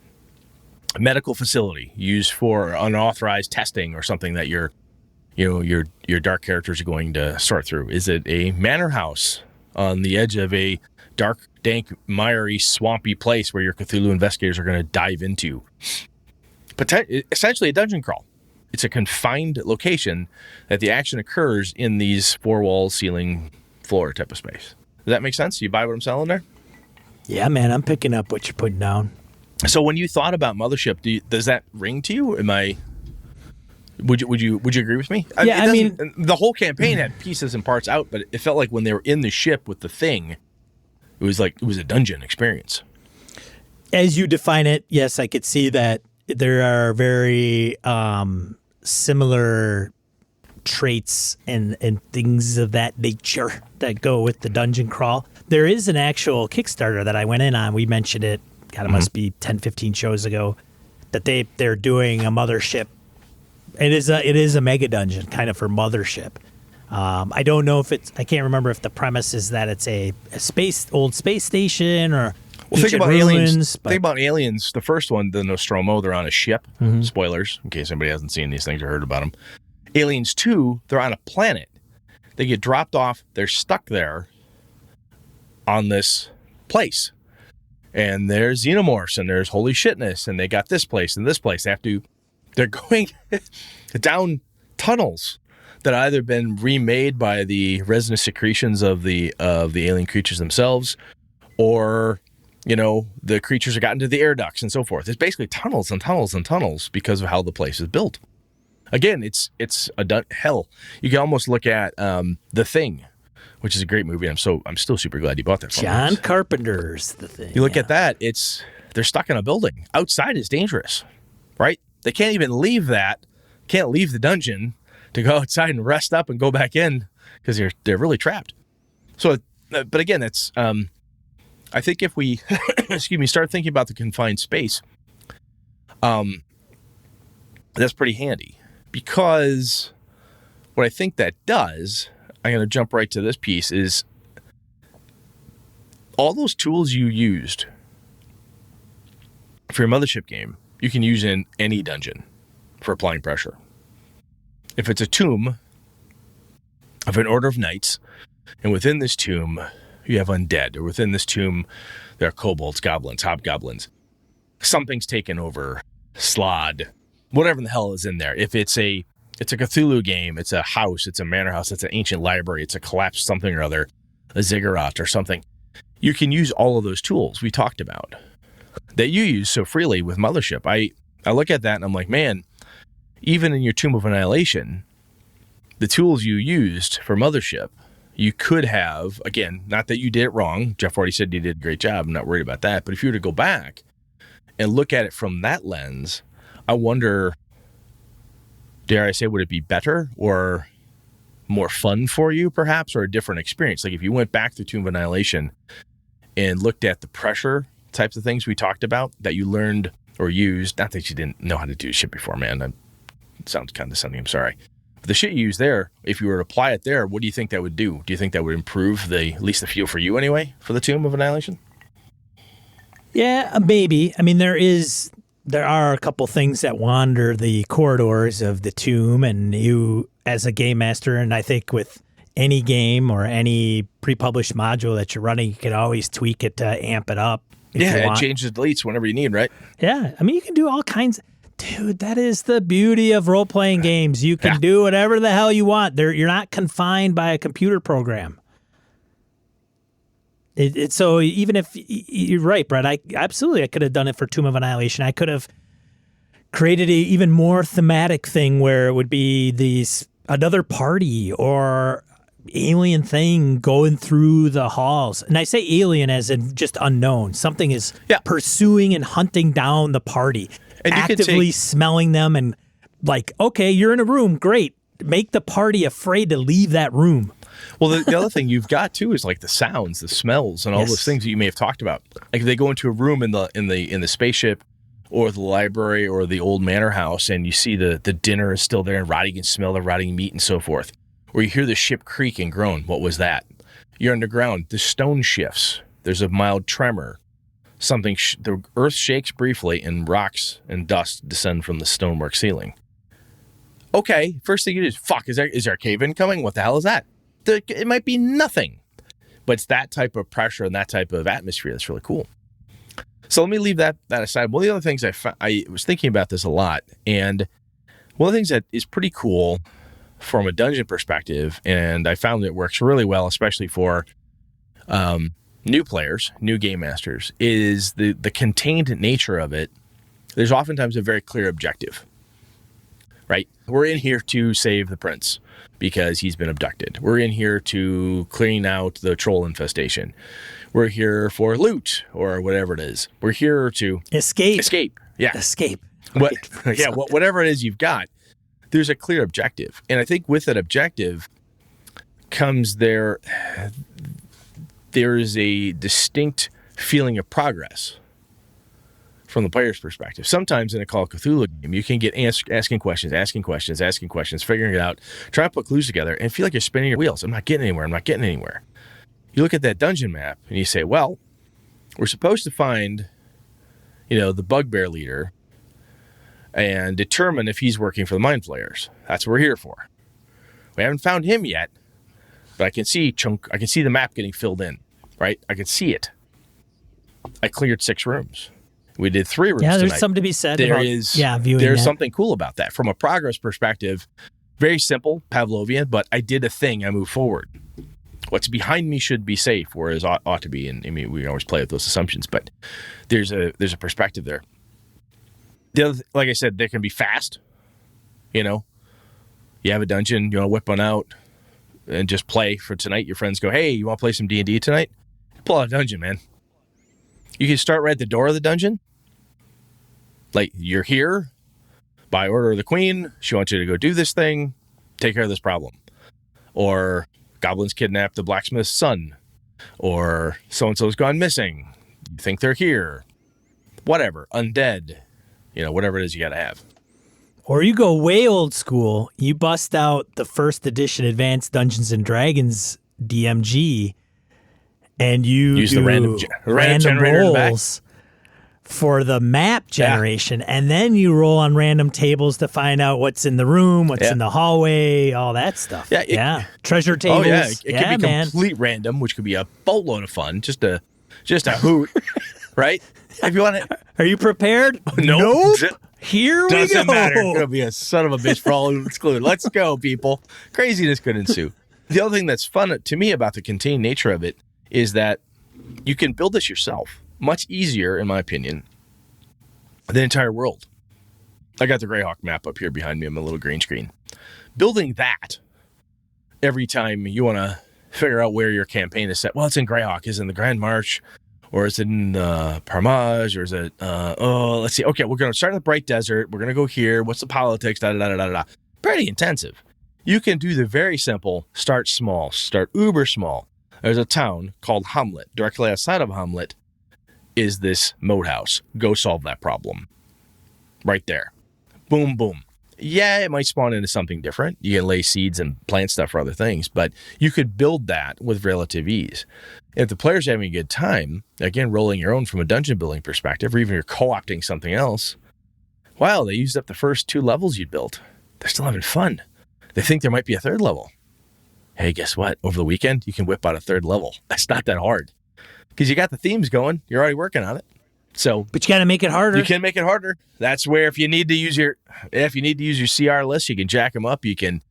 medical facility used for unauthorized testing or something that your dark characters are going to sort through? Is it a manor house on the edge of a dark, dank, miry, swampy place where your Cthulhu investigators are going to dive into? Essentially a dungeon crawl. It's a confined location that the action occurs in these four walls, ceiling, floor type of space. Does that make sense? You buy what I'm selling there? Yeah, man, I'm picking up what you're putting down. So when you thought about Mothership, does that ring to you? Would you agree with me? Yeah, I mean, the whole campaign had pieces and parts out, but it felt like when they were in the ship with the thing, it was a dungeon experience. As you define it, yes, I could see that there are very similar traits and things of that nature that go with the dungeon crawl. There is an actual Kickstarter that I went in on. We mentioned it, God, it must be 10, 15 shows ago, that they're doing a Mothership. It is a mega dungeon kind of for Mothership. I don't know if I can't remember if the premise is that it's a old space station or think about ruins, Aliens. Think about Aliens. The first one, the Nostromo, they're on a ship. Mm-hmm. Spoilers, in case anybody hasn't seen these things or heard about them. Aliens 2, they're on a planet. They get dropped off. They're stuck there on this place. And there's xenomorphs and there's holy shitness. And they got this place and this place. They're going down tunnels that have either been remade by the resinous secretions of the alien creatures themselves, or the creatures have gotten to the air ducts and so forth. It's basically tunnels and tunnels and tunnels because of how the place is built. Again, it's hell. You can almost look at The Thing, which is a great movie. I'm still super glad you bought that. John Carpenter's The Thing. You look at that. They're stuck in a building. Outside is dangerous, right? They can't even leave can't leave the dungeon to go outside and rest up and go back in because they're really trapped. So, but again, it's I think if we start thinking about the confined space, that's pretty handy, because what I think that does, I'm going to jump right to this piece, is all those tools you used for your Mothership game, you can use in any dungeon for applying pressure. If it's a tomb of an order of knights, and within this tomb you have undead, or within this tomb there are kobolds, goblins, hobgoblins, something's taken over, slod, whatever the hell is in there. If it's a Cthulhu game, it's a house, it's a manor house, it's an ancient library, it's a collapsed something or other, a ziggurat or something, you can use all of those tools we talked about that you use so freely with Mothership. I look at that and I'm like, man, even in your Tomb of Annihilation, the tools you used for Mothership, you could have, again, not that you did it wrong. Jeff already said you did a great job. I'm not worried about that. But if you were to go back and look at it from that lens, I wonder, dare I say, would it be better or more fun for you, perhaps, or a different experience? Like if you went back to Tomb of Annihilation and looked at the pressure types of things we talked about that you learned or used, not that you didn't know how to do shit before, man. That sounds condescending. I'm sorry. But the shit you use there, if you were to apply it there, what do you think that would do? Do you think that would improve at least the feel for you anyway, for the Tomb of Annihilation? Yeah, maybe. I mean, there are a couple things that wander the corridors of the tomb, and you, as a game master, and I think with any game or any pre-published module that you're running, you can always tweak it to amp it up. Yeah, it changes deletes whenever you need, right? Yeah, I mean, you can do all kinds. Dude, that is the beauty of role-playing games. You can do whatever the hell you want. You're not confined by a computer program. So even if you're right, Brett, I could have done it for Tomb of Annihilation. I could have created a even more thematic thing where it would be another party or alien thing going through the halls. And I say alien as in just unknown. Something is pursuing and hunting down the party, and actively smelling them, and like, okay, you're in a room, great. Make the party afraid to leave that room. Well, the other thing you've got too is like the sounds, the smells, and all those things that you may have talked about. Like if they go into a room in the spaceship, or the library, or the old manor house, and you see the dinner is still there and rotting, you can smell the rotting meat and so forth. Or you hear the ship creak and groan. What was that? You're underground. The stone shifts. There's a mild tremor. the earth shakes briefly and rocks and dust descend from the stonework ceiling. Okay, first thing you do is, is there a cave in coming? What the hell is that? It might be nothing. But it's that type of pressure and that type of atmosphere that's really cool. So let me leave that aside. One of the other things I was thinking about this a lot, and one of the things that is pretty cool from a dungeon perspective, and I found it works really well, especially for new players, new game masters, is the contained nature of it. There's oftentimes a very clear objective, right? We're in here to save the prince because he's been abducted. We're in here to clean out the troll infestation. We're here for loot or whatever it is. We're here to escape. Yeah. Escape. Whatever it is you've got, there's a clear objective. And I think with that objective comes there's a distinct feeling of progress from the player's perspective. Sometimes in a Call of Cthulhu game, you can get asking questions, figuring it out, trying to put clues together, and feel like you're spinning your wheels. I'm not getting anywhere. You look at that dungeon map, and you say, well, we're supposed to find, the bugbear leader and determine if he's working for the mind flayers. That's what we're here for. We haven't found him yet, but I can see the map getting filled in, right? I can see it. I cleared 6 rooms. We did 3 rooms there's tonight. something to be said Viewing there's something cool about that. From a progress perspective, very simple, Pavlovian, but I did a thing. I moved forward. What's behind me should be safe, whereas ought to be. And I mean, we always play with those assumptions, but there's a perspective there. The other, like I said, they can be fast. You have a dungeon, you want to whip one out and just play for tonight. Your friends go, hey, you want to play some D&D tonight? Pull out a dungeon, man. You can start right at the door of the dungeon. Like, you're here by order of the queen. She wants you to go do this thing, take care of this problem. Or goblins kidnapped the blacksmith's son. Or so-and-so's gone missing. You think they're here. Whatever. Undead. Whatever it is you got to have. Or you go way old school. You bust out the first edition Advanced Dungeons and Dragons DMG, and you use do the random rolls for the map generation, and then you roll on random tables to find out what's in the room, what's in the hallway, all that stuff. Treasure tables. Oh yeah, it can be complete random, which could be a boatload of fun. Just a hoot, right? If you want to, are you prepared? Nope. Here we go. Doesn't matter. It's gonna be a son of a bitch for all who's excluded. Let's go, people. Craziness could ensue. The other thing that's fun to me about the contained nature of it is that you can build this yourself. Much easier, in my opinion, than the entire world. I got the Greyhawk map up here behind me on my little green screen. Building that every time you want to figure out where your campaign is set. Well, it's in Greyhawk. Is it in the Grand March? Or is it in Parmage? Or is it, let's see. Okay, we're going to start in the Bright Desert. We're going to go here. What's the politics? Da-da-da-da-da-da. Pretty intensive. You can do the very simple, start small, start uber small. There's a town called Hamlet. Directly outside of Hamlet is this moat house. Go solve that problem. Right there. Boom, boom. Yeah, it might spawn into something different. You can lay seeds and plant stuff for other things, but you could build that with relative ease. If the player's having a good time, again, rolling your own from a dungeon building perspective, or even you're co-opting something else, wow, they used up the first 2 levels you built. They're still having fun. They think there might be a 3rd level. Hey, guess what? Over the weekend, you can whip out a 3rd level. That's not that hard. Because you got the themes going. You're already working on it. But you got to make it harder. You can make it harder. That's where if you need to use your CR list, you can jack them up. You can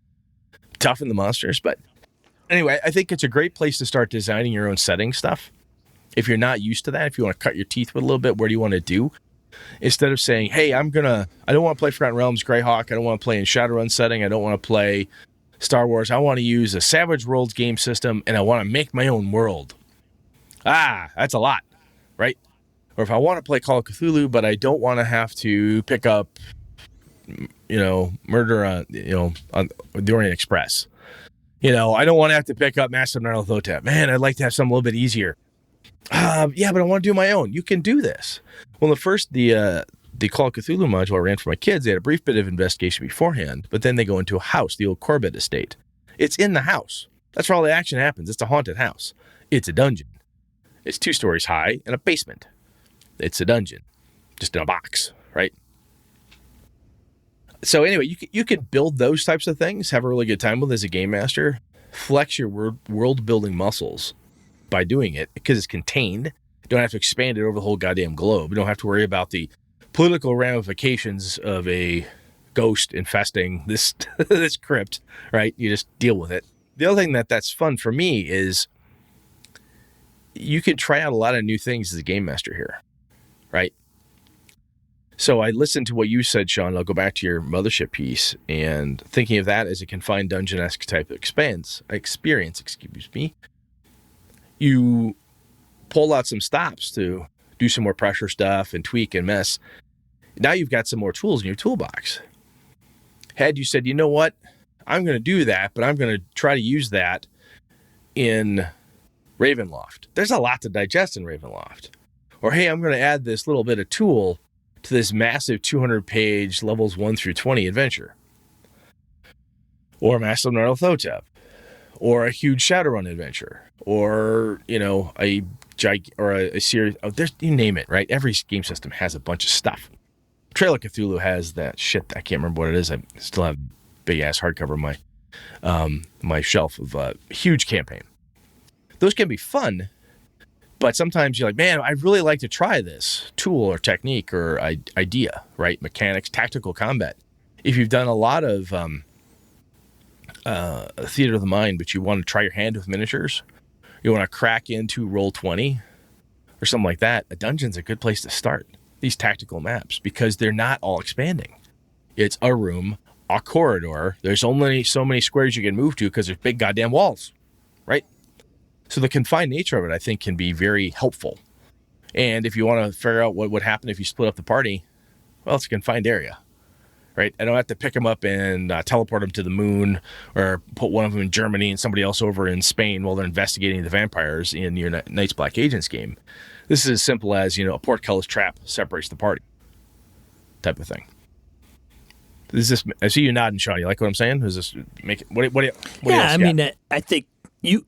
toughen the monsters. But anyway, I think it's a great place to start designing your own setting stuff. If you're not used to that, if you want to cut your teeth with a little bit, what do you want to do? Instead of saying, hey, I don't want to play Forgotten Realms, Greyhawk. I don't want to play in Shadowrun setting. I don't want to play Star Wars. I want to use a Savage Worlds game system, and I want to make my own world. That's a lot, right? Or if I want to play Call of Cthulhu, but I don't want to have to pick up, Murder on the Orient Express. I don't want to have to pick up Massive Nyarlathotep. Man, I'd like to have something a little bit easier. But I want to do my own. You can do this. Well, the Call of Cthulhu module I ran for my kids, they had a brief bit of investigation beforehand, but then they go into a house, the old Corbett estate. It's in the house. That's where all the action happens. It's a haunted house. It's a dungeon. It's 2 stories high and a basement. It's a dungeon, just in a box, right? So anyway, you can build those types of things, have a really good time with as a game master, flex your world building muscles by doing it because it's contained. You don't have to expand it over the whole goddamn globe. You don't have to worry about the political ramifications of a ghost infesting this this crypt, right? You just deal with it. The other thing that's fun for me is you can try out a lot of new things as a game master here, right? So I listened to what you said, Sean. I'll go back to your mothership piece and thinking of that as a confined dungeon-esque type of experience, you pull out some stops to do some more pressure stuff and tweak and mess. Now you've got some more tools in your toolbox. Had you said, you know what, I'm going to do that, but I'm going to try to use that in Ravenloft. There's a lot to digest in Ravenloft. Or, hey, I'm going to add this little bit of tool to this massive 200-page levels 1 through 20 adventure. Or Master of Nyarlathotep. Or a huge Shadowrun adventure. Or, a series of, you name it, right? Every game system has a bunch of stuff. Trail of Cthulhu has that shit. I can't remember what it is. I still have big-ass hardcover on my shelf of a huge campaign. Those can be fun, but sometimes you're like, man, I'd really like to try this tool or technique or idea, right? Mechanics, tactical combat. If you've done a lot of theater of the mind, but you want to try your hand with miniatures, you want to crack into Roll20 or something like that, a dungeon's a good place to start. These tactical maps, because they're not all expanding. It's a room, a corridor. There's only so many squares you can move to because there's big goddamn walls, right? So the confined nature of it, I think, can be very helpful. And if you want to figure out what would happen if you split up the party, well, it's a confined area, right? I don't have to pick them up and teleport them to the moon or put one of them in Germany and somebody else over in Spain while they're investigating the vampires in your Knights Black Agents game. This is as simple as, a portcullis trap separates the party type of thing. I see you nodding, Sean. You like what I'm saying? Does this make it? What else I mean, I think you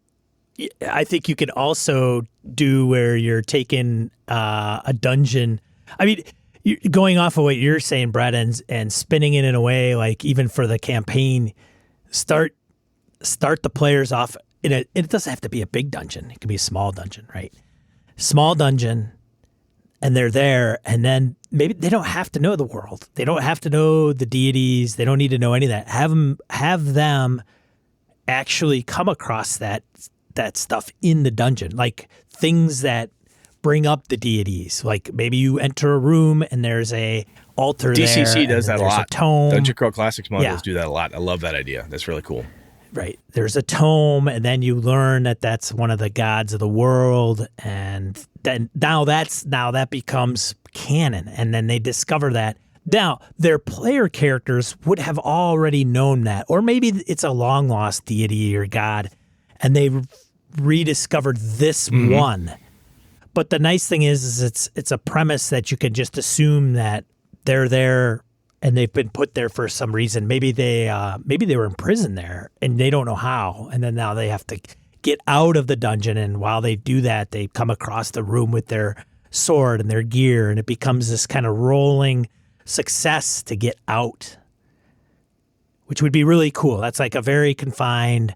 could also do where you're taking a dungeon. I mean, going off of what you're saying, Brett, and spinning it in a way like even for the campaign, start the players off in a. It doesn't have to be a big dungeon. It can be a small dungeon, right? Small dungeon, and they're there, and then maybe they don't have to know the world. They don't have to know the deities. They don't need to know any of that. Have them actually come across that stuff in the dungeon, like things that bring up the deities. Like maybe you enter a room and there's a altar DCC there. does that a lot. A tome. Dungeon Crawl Classics modules do that a lot. I love that idea. That's really cool. Right. There's a tome, and then you learn that that's one of the gods of the world, and then now that becomes canon, and then they discover that. Now, their player characters would have already known that, or maybe it's a long-lost deity or god, and they rediscovered this one. But the nice thing is it's a premise that you can just assume that they're there and they've been put there for some reason. Maybe they were imprisoned there and they don't know how, and then now they have to get out of the dungeon. And while they do that, they come across the room with their sword and their gear, and it becomes this kind of rolling success to get out, which would be really cool. That's like a very confined.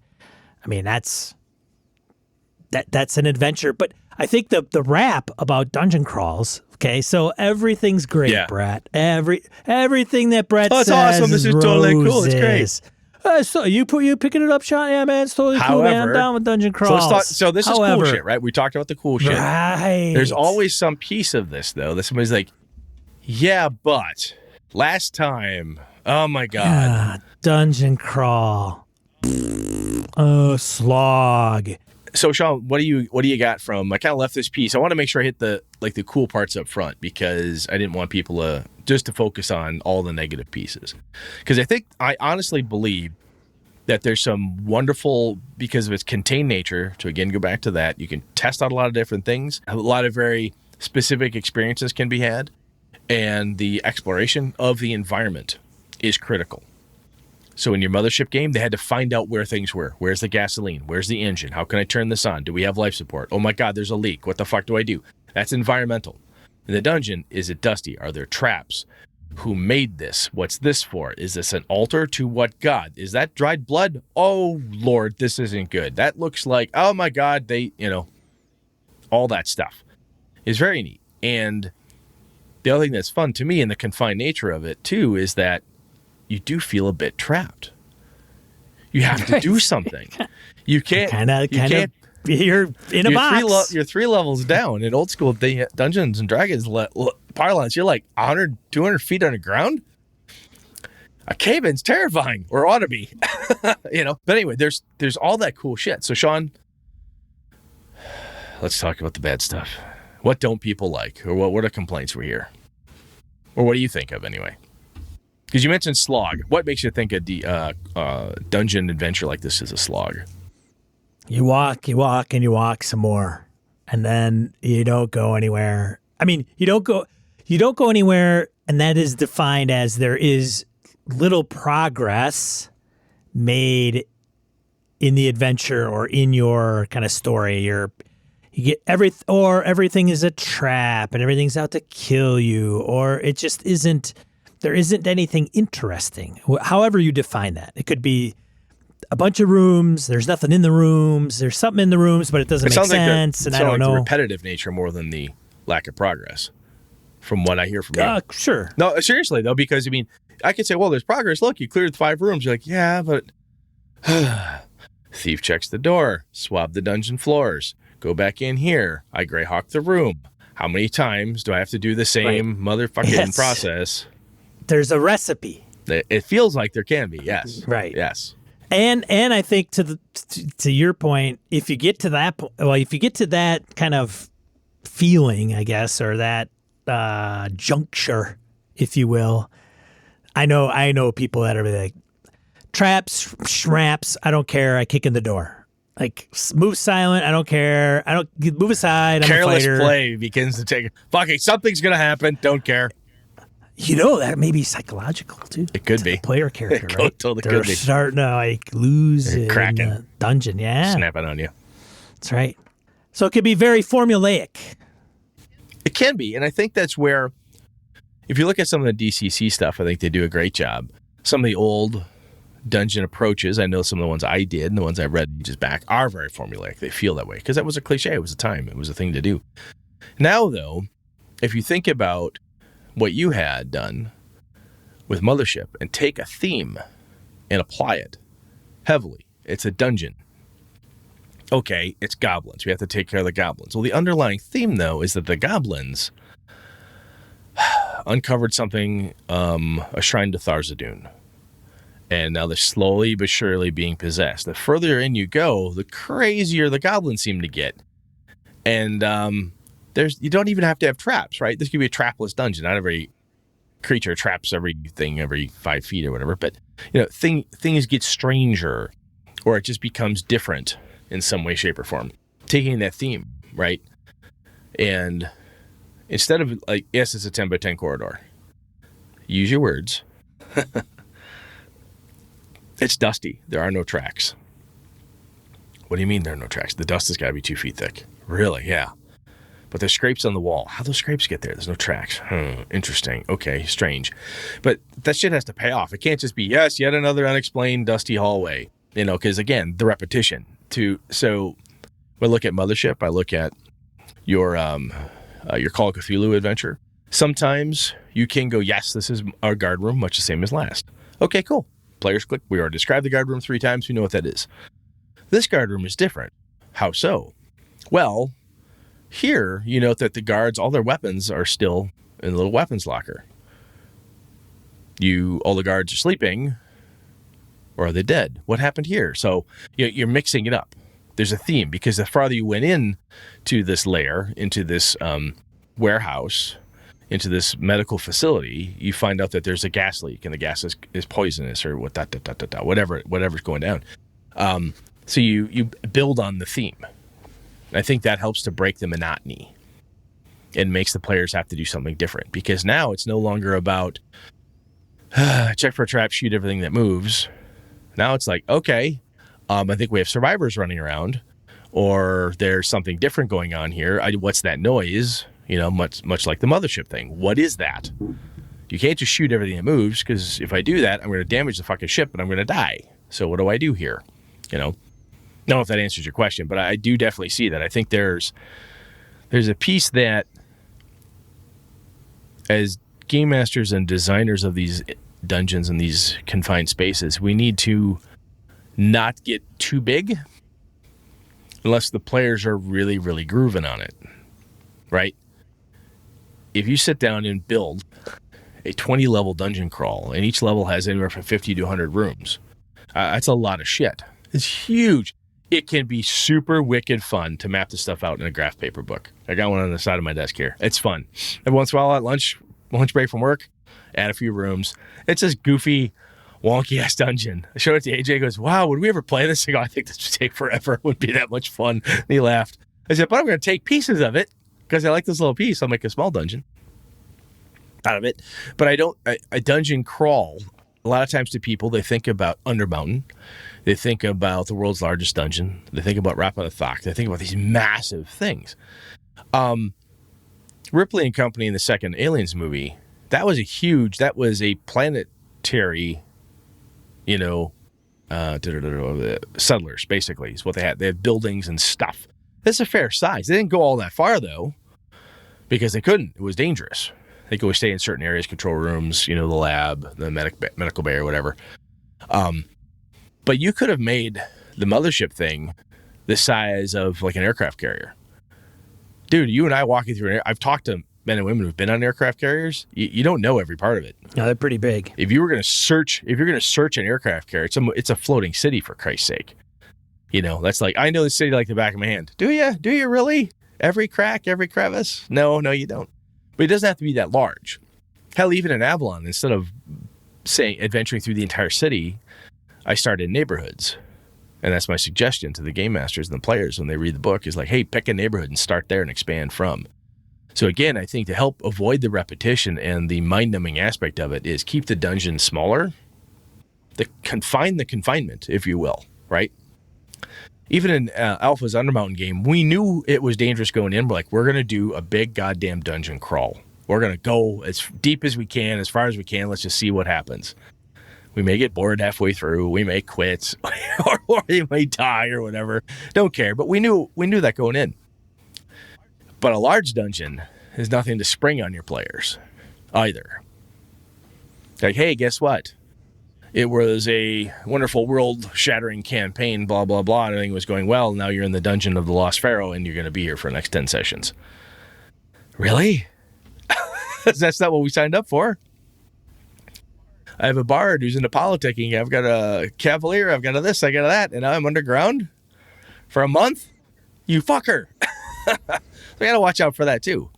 I mean, that's an adventure. But I think the rap about dungeon crawls. Okay, so everything's great, Brett. Everything that Brett says awesome. This is totally cool. It's great. So you picking it up, Sean? Yeah, man, it's totally cool, man. I'm down with dungeon crawls. So this is cool shit, right? We talked about the cool shit. Right. There's always some piece of this though that somebody's like, yeah, but last time, oh my god, dungeon crawl, slog. So Sean, what do you got from? I kind of left this piece. I want to make sure I hit the cool parts up front because I didn't want people to focus on all the negative pieces. Because I honestly believe that there's some wonderful, because of its contained nature. To again go back to that, you can test out a lot of different things. A lot of very specific experiences can be had, and the exploration of the environment is critical. So in your mothership game, they had to find out where things were. Where's the gasoline? Where's the engine? How can I turn this on? Do we have life support? Oh my God, there's a leak. What the fuck do I do? That's environmental. in the dungeon? Is it dusty? Are there traps? Who made this? What's this for? Is this an altar to what god? Is that dried blood? Oh, Lord, this isn't good. That looks like, oh my God, all that stuff is very neat. And the other thing that's fun to me in the confined nature of it too is that you do feel a bit trapped. You have to do something. You can't. You're in a box. You're 3 levels down in old school Dungeons and Dragons parlance. You're like 100, 200 feet underground. A cave-in's terrifying, or ought to be. But anyway, there's all that cool shit. So Sean, let's talk about the bad stuff. What don't people like, or what are complaints we hear, or what do you think of anyway? Because you mentioned slog. What makes you think a dungeon adventure like this is a slog? You walk, and you walk some more, and then you don't go anywhere. I mean, you don't go anywhere, and that is defined as there is little progress made in the adventure or in your kind of story. You get everything is a trap, and everything's out to kill you, or it just isn't. There isn't anything interesting. However you define that, it could be a bunch of rooms. There's nothing in the rooms. There's something in the rooms, but it doesn't make sense. And I don't know. The repetitive nature more than the lack of progress, from what I hear from you. Sure. No, seriously though, because I mean, I could say, well, there's progress. Look, you cleared 5 rooms. You're like, yeah, but thief checks the door, swab the dungeon floors, go back in here. I Greyhawk the room. How many times do I have to do the same motherfucking process? There's a recipe. It feels like there can be. Yes. Right. Yes. And I think to your point, if you get to that kind of feeling, I guess, or that juncture, if you will, I know people that are like, traps, schraps, I don't care. I kick in the door. Like, move silent. I don't care. I don't move aside. I'm Careless a fighter. Play begins to take. Fucking something's gonna happen. Don't care. That may be psychological too. It could be player character, right? Totally They're could be starting to lose in the dungeon. Yeah, snapping on you. That's right. So it could be very formulaic. It can be, and I think that's where, if you look at some of the DCC stuff, I think they do a great job. Some of the old dungeon approaches, I know some of the ones I did and the ones I read ages back are very formulaic. They feel that way because that was a cliche. It was a time. It was a thing to do. Now, though, if you think about what you had done with Mothership and take a theme and apply it heavily, it's a dungeon. Okay, it's goblins. We have to take care of the goblins. Well, the underlying theme, though, is that the goblins uncovered something, a shrine to Tharzadun. And now they're slowly but surely being possessed. The further in you go, the crazier the goblins seem to get. And you don't even have to have traps, right? This could be a trapless dungeon. Not every creature traps everything every 5 feet or whatever. But things get stranger, or it just becomes different in some way, shape, or form. Taking that theme, right? And instead of yes, it's a 10 by 10 corridor. Use your words. It's dusty. There are no tracks. What do you mean there are no tracks? The dust has got to be 2 feet thick. Really? Yeah. But there's scrapes on the wall. How do those scrapes get there? There's no tracks. Interesting. Okay, strange. But that shit has to pay off. It can't just be, yes, yet another unexplained dusty hallway. Because again, the repetition. So when I look at Mothership, I look at your Call of Cthulhu adventure. Sometimes you can go, yes, this is our guard room, much the same as last. Okay, cool. Players click. We already described the guard room 3 times. We know what that is. This guard room is different. How so? Well, here, you note that the guards, all their weapons are still in the little weapons locker. All the guards are sleeping, or are they dead? What happened here? So you're mixing it up. There's a theme, because the farther you went in to this lair, into this warehouse, into this medical facility, you find out that there's a gas leak, and the gas is poisonous, or whatever's going down. So you build on the theme. I think that helps to break the monotony and makes the players have to do something different, because now it's no longer about check for a trap, shoot everything that moves. Now it's like, okay, I think we have survivors running around, or there's something different going on here. What's that noise? much like the mothership thing. What is that? You can't just shoot everything that moves, because if I do that, I'm going to damage the fucking ship and I'm going to die. So what do I do here? I don't know if that answers your question, but I do definitely see that. I think there's a piece that, as game masters and designers of these dungeons and these confined spaces, we need to not get too big unless the players are really, really grooving on it, right? If you sit down and build a 20-level dungeon crawl, and each level has anywhere from 50 to 100 rooms, that's a lot of shit. It's huge. It can be super wicked fun to map this stuff out in a graph paper book. I got one on the side of my desk here. It's fun. Every once in a while at lunch break from work, add a few rooms. It's this goofy, wonky-ass dungeon. I showed it to AJ. He goes, wow, would we ever play this? I go, I think this would take forever. It wouldn't be that much fun. And he laughed. I said, but I'm going to take pieces of it because I like this little piece. I'll make a small dungeon out of it. But a dungeon crawl, a lot of times to people, they think about Undermountain. They think about the world's largest dungeon. They think about Rapa the Thok. They think about these massive things. Ripley and Company in the second Aliens movie, that was a planetary, settlers, basically, is what they had. They had buildings and stuff. That's a fair size. They didn't go all that far, though, because they couldn't. It was dangerous. They could stay in certain areas, control rooms, the lab, the medical bay or whatever. But you could have made the mothership thing the size of like an aircraft carrier. Dude, you and I walking through I've talked to men and women who've been on aircraft carriers. You don't know every part of it. No, they're pretty big. If you're going to search an aircraft carrier, it's a floating city, for Christ's sake. That's like, I know the city like the back of my hand. Do you? Do you really? Every crack, every crevice? No, you don't. But it doesn't have to be that large. Hell, even in Avalon, instead of adventuring through the entire city, I started in neighborhoods. And that's my suggestion to the game masters and the players when they read the book, is like, hey, pick a neighborhood and start there and expand from. So again, I think to help avoid the repetition and the mind-numbing aspect of it is keep the dungeon smaller, confine the confinement, if you will, right? Even in Alpha's Undermountain game, we knew it was dangerous going in. We're going to do a big goddamn dungeon crawl. We're going to go as deep as we can, as far as we can. Let's just see what happens. We may get bored halfway through. We may quit, or we may die, or whatever. Don't care. But we knew that going in. But a large dungeon is nothing to spring on your players either. Like, hey, guess what? It was a wonderful world-shattering campaign, blah, blah, blah, and everything was going well. Now you're in the dungeon of the Lost Pharaoh, and you're going to be here for the next 10 sessions. Really? That's not what we signed up for. I have a bard who's into politicking. I've got a cavalier. I've got a this. I got a that. And now I'm underground for a month? You fucker. We got to watch out for that, too.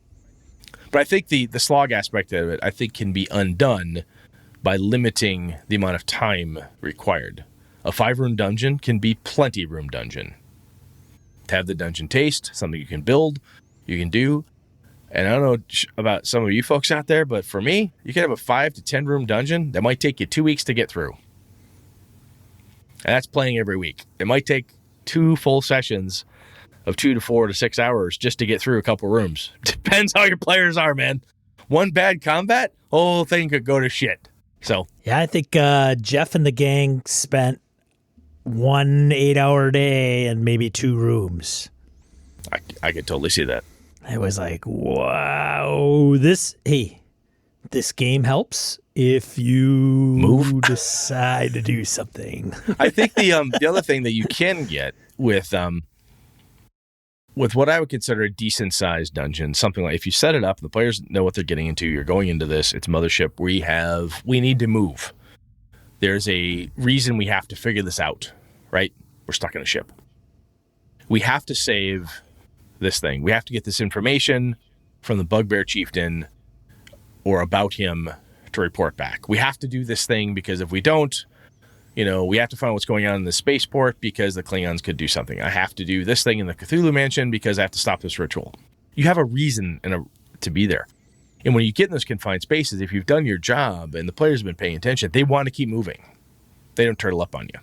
But I think the slog aspect of it, I think, can be undone by limiting the amount of time required. A 5-room dungeon can be plenty room dungeon. To have the dungeon taste, something you can build, you can do. And I don't know about some of you folks out there, but for me, you can have a 5 to 10 room dungeon that might take you 2 weeks to get through. And that's playing every week. It might take 2 full sessions of 2 to 4 to 6 hours just to get through a couple rooms. Depends how your players are, man. One bad combat, whole thing could go to shit. So yeah, I think Jeff and the gang spent 1 8-hour day and maybe 2 rooms. I could totally see that. I was like, wow, this game helps if you decide to do something. I think the other thing that you can get with what I would consider a decent sized dungeon, something like if you set it up, the players know what they're getting into, you're going into this, it's mothership, we need to move. There's a reason we have to figure this out, right? We're stuck in a ship. We have to save this thing. We have to get this information from the Bugbear Chieftain or about him to report back. We have to do this thing because if we don't, we have to find what's going on in the spaceport because the Klingons could do something. I have to do this thing in the Cthulhu Mansion because I have to stop this ritual. You have a reason to be there. And when you get in those confined spaces, if you've done your job and the players have been paying attention, they want to keep moving. They don't turtle up on you.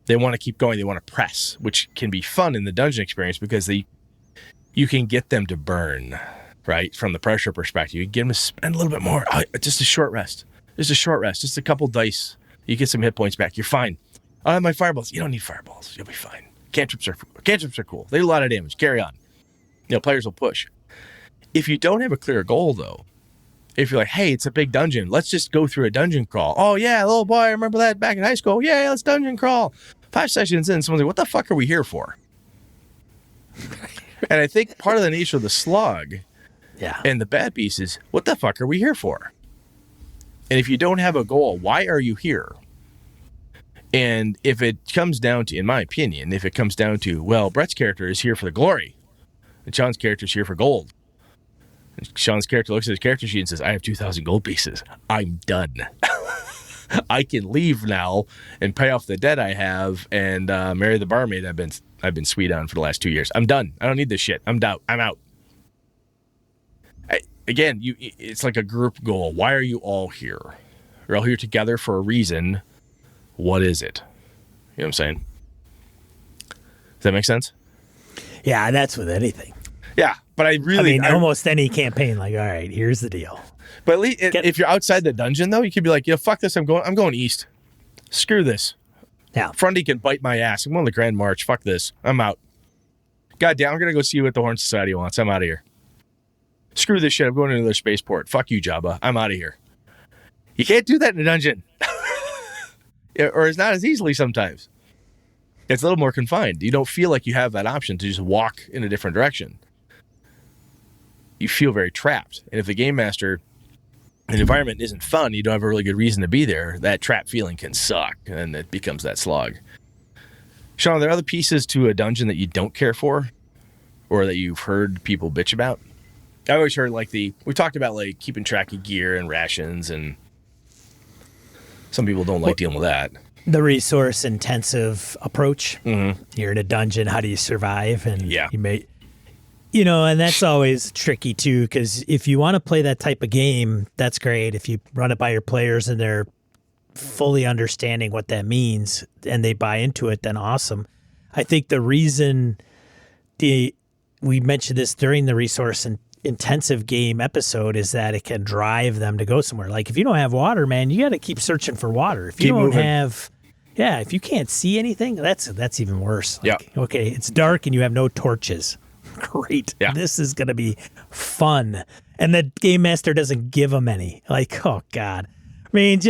They want to keep going. They want to press, which can be fun in the dungeon experience because you can get them to burn. right? From the pressure perspective, you get them to spend a little bit more. Just a short rest. Just a couple dice. You get some hit points back. You're fine. I have my fireballs. You don't need fireballs. You'll be fine. Cantrips are cool. They do a lot of damage. Carry on. Players will push. If you don't have a clear goal, though, if you're like, hey, it's a big dungeon, let's just go through a dungeon crawl. Oh, yeah, little boy, I remember that back in high school. Yeah, let's dungeon crawl. 5 sessions in, someone's like, what the fuck are we here for? And I think part of the nature of the slog and the bad piece is, what the fuck are we here for? And if you don't have a goal, why are you here? And if it comes down to, in my opinion, well, Brett's character is here for the glory, and Sean's character is here for gold. And Sean's character looks at his character sheet and says, I have 2,000 gold pieces. I'm done. I can leave now and pay off the debt I have and marry the barmaid I've been sweet on for the last 2 years. I'm done. I don't need this shit. I'm out. Again, it's like a group goal. Why are you all here? You're all here together for a reason. What is it? You know what I'm saying? Does that make sense? Yeah, that's with anything. Yeah, but almost any campaign, like, all right, here's the deal. But at least if you're outside the dungeon, though, you could be like, fuck this, I'm going east. Screw this. Yeah. Fronty can bite my ass. I'm going to the Grand March. Fuck this. I'm out. God damn, I'm going to go see what the Horn Society wants. I'm out of here. Screw this shit. I'm going to another spaceport. Fuck you, Jabba. I'm out of here. You can't do that in a dungeon. Or it's not as easily sometimes. It's a little more confined. You don't feel like you have that option to just walk in a different direction. You feel very trapped. And if the game master and the environment isn't fun, you don't have a really good reason to be there, that trap feeling can suck, and it becomes that slog. Sean, are there other pieces to a dungeon that you don't care for or that you've heard people bitch about? I've always heard we talked about keeping track of gear and rations, and some people don't like dealing with that. The resource intensive approach. Mm-hmm. You're in a dungeon. How do you survive? And you may, and that's always tricky too, because if you want to play that type of game, that's great. If you run it by your players and they're fully understanding what that means and they buy into it, then awesome. I think the reason we mentioned this during the resource and intensive game episode is that it can drive them to go somewhere. Like if you don't have water, man, you got to keep searching for water. If you don't have, if you can't see anything, that's even worse. Okay, it's dark and you have no torches. Great. Yeah. This is going to be fun. And the game master doesn't give them any. Oh God. I mean,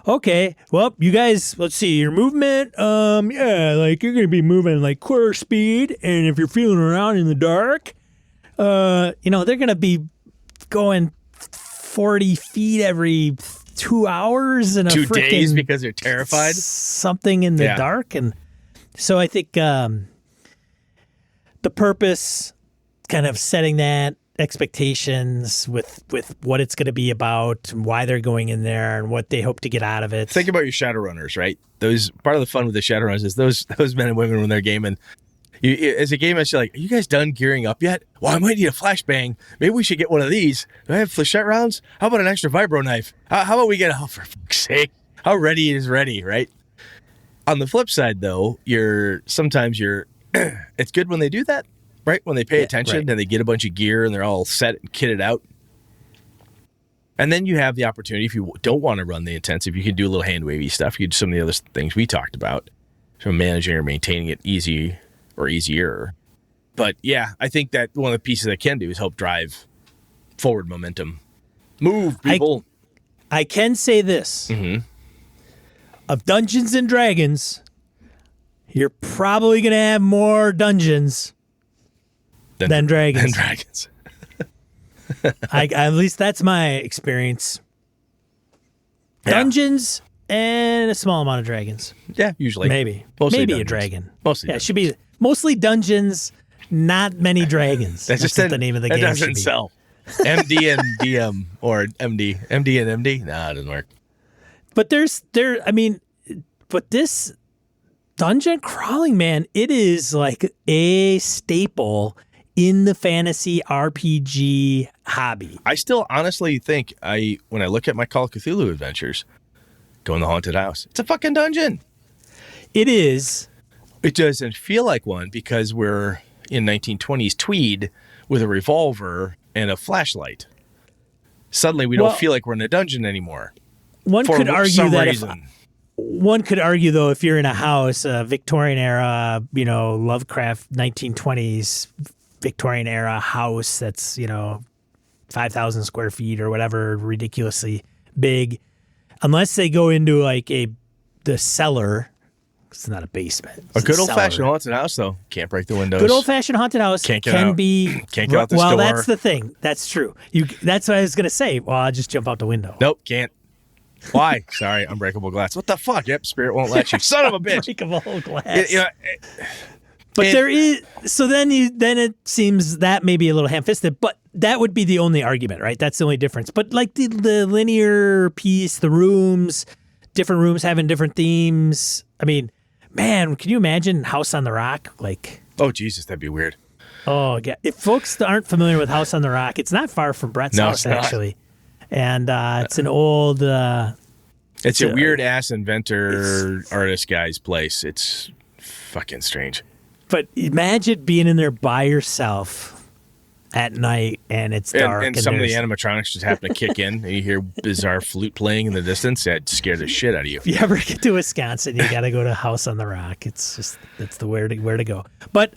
okay, well, you guys, let's see, your movement, you're going to be moving quarter speed, and if you're feeling around in the dark, they're going to be going 40 feet every 2 hours in 2 days because they're terrified. Something in the dark. And so I think the purpose, kind of setting that expectations with what it's going to be about and why they're going in there and what they hope to get out of it. Think about your Shadowrunners, right? Part of the fun with the Shadowrunners is those men and women when they're gaming. As a game master, are you guys done gearing up yet? Well, I might need a flashbang. Maybe we should get one of these. Do I have flechette rounds? How about an extra vibro knife? How about we get for fuck's sake? How ready is ready, right? On the flip side, though, sometimes it's good when they do that, right? When they pay attention and they get a bunch of gear and they're all set and kitted out. And then you have the opportunity, if you don't want to run the intensive, you can do a little hand wavy stuff. You can do some of the other things we talked about, from managing or maintaining it easy or easier. But yeah, I think that one of the pieces I can do is help drive forward momentum. Move, people. I can say this. Mm-hmm. Of Dungeons and Dragons, you're probably going to have more dungeons than dragons. At least that's my experience. Yeah. Dungeons and a small amount of dragons. Yeah, usually. Maybe dungeons. A dragon. Mostly. Yeah, it should be mostly dungeons, not many dragons. That's what the name of the game doesn't should be. Sell. MD and DM or MD and MD. Nah, it doesn't work. But but this dungeon crawling, man, it is like a staple in the fantasy RPG hobby. I still honestly think when I look at my Call of Cthulhu adventures, go in the haunted house. It's a fucking dungeon. It is. It doesn't feel like one because we're in 1920s tweed with a revolver and a flashlight. Suddenly, we don't feel like we're in a dungeon anymore. One could argue that reason. One could argue, though, if you're in a house, a Victorian era, Lovecraft 1920s Victorian era house that's, 5,000 square feet or whatever, ridiculously big, unless they go into like the cellar. It's not a basement. A good old-fashioned haunted house, though. Can't break the windows. Good old-fashioned haunted house Can't get can out. be... Can't get out the store. Well, that's the thing. That's true. That's what I was going to say. Well, I'll just jump out the window. Nope, can't. Why? Sorry, unbreakable glass. What the fuck? Yep, spirit won't let you. Son of a bitch. Unbreakable glass. But there is... So then it seems that may be a little ham-fisted, but that would be the only argument, right? That's the only difference. But like the linear piece, the rooms, different rooms having different themes. I mean... Man, can you imagine House on the Rock? Oh, Jesus, that'd be weird. Oh, yeah. If folks aren't familiar with House on the Rock, it's not far from Brett's house, actually. And it's an old... it's a weird-ass inventor artist guy's place. It's fucking strange. But imagine being in there by yourself at night, and it's dark. And some of the animatronics just happen to kick in, and you hear bizarre flute playing in the distance. That'd scare the shit out of you. If you ever get to Wisconsin, you got to go to House on the Rock. That's the where to go. But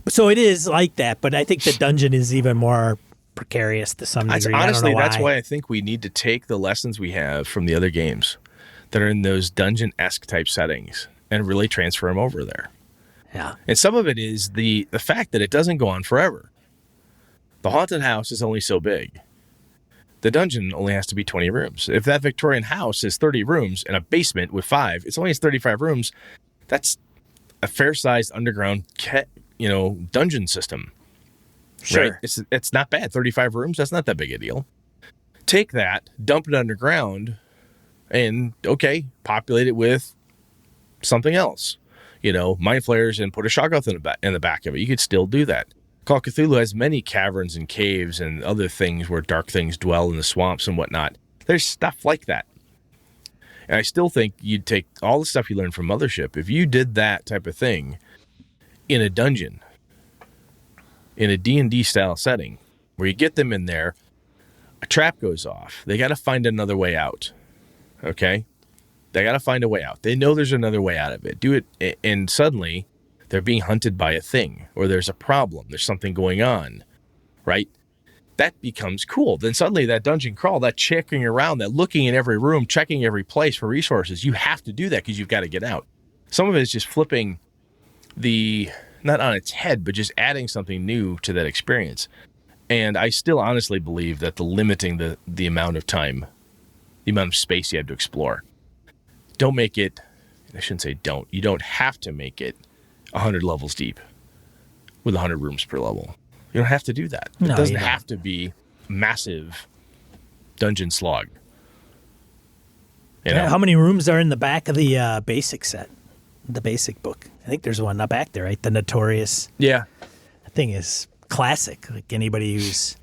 so it is like that. But I think the dungeon is even more precarious to some degree. Honestly, that's why I think we need to take the lessons we have from the other games that are in those dungeon-esque type settings and really transfer them over there. Yeah. And some of it is the fact that it doesn't go on forever. The haunted house is only so big. The dungeon only has to be 20 rooms. If that Victorian house is 30 rooms and a basement with 5, it's only has 35 rooms. That's a fair-sized underground dungeon system. Sure. Right? It's not bad. 35 rooms, that's not that big a deal. Take that, dump it underground, and, populate it with something else. Mind flayers and put a shotgun in the back of it. You could still do that. Call of Cthulhu has many caverns and caves and other things where dark things dwell in the swamps and whatnot. There's stuff like that. And I still think you'd take all the stuff you learned from Mothership. If you did that type of thing in a dungeon, in a D&D style setting, where you get them in there, a trap goes off. They got to find another way out. Okay? They got to find a way out. They know there's another way out of it. Do it, and suddenly they're being hunted by a thing, or there's a problem. There's something going on, right? That becomes cool. Then suddenly that dungeon crawl, that checking around, that looking in every room, checking every place for resources, you have to do that because you've got to get out. Some of it is just flipping not on its head, but just adding something new to that experience. And I still honestly believe that limiting the amount of time, the amount of space you have to explore. Don't make it, I shouldn't say don't, you don't have to make it 100 levels deep with 100 rooms per level. You don't have to do that. It doesn't have to be massive dungeon slog. How many rooms are in the back of the basic set, the basic book? I think there's one up back there, right? The Notorious. Yeah. That thing is classic. Like anybody who's...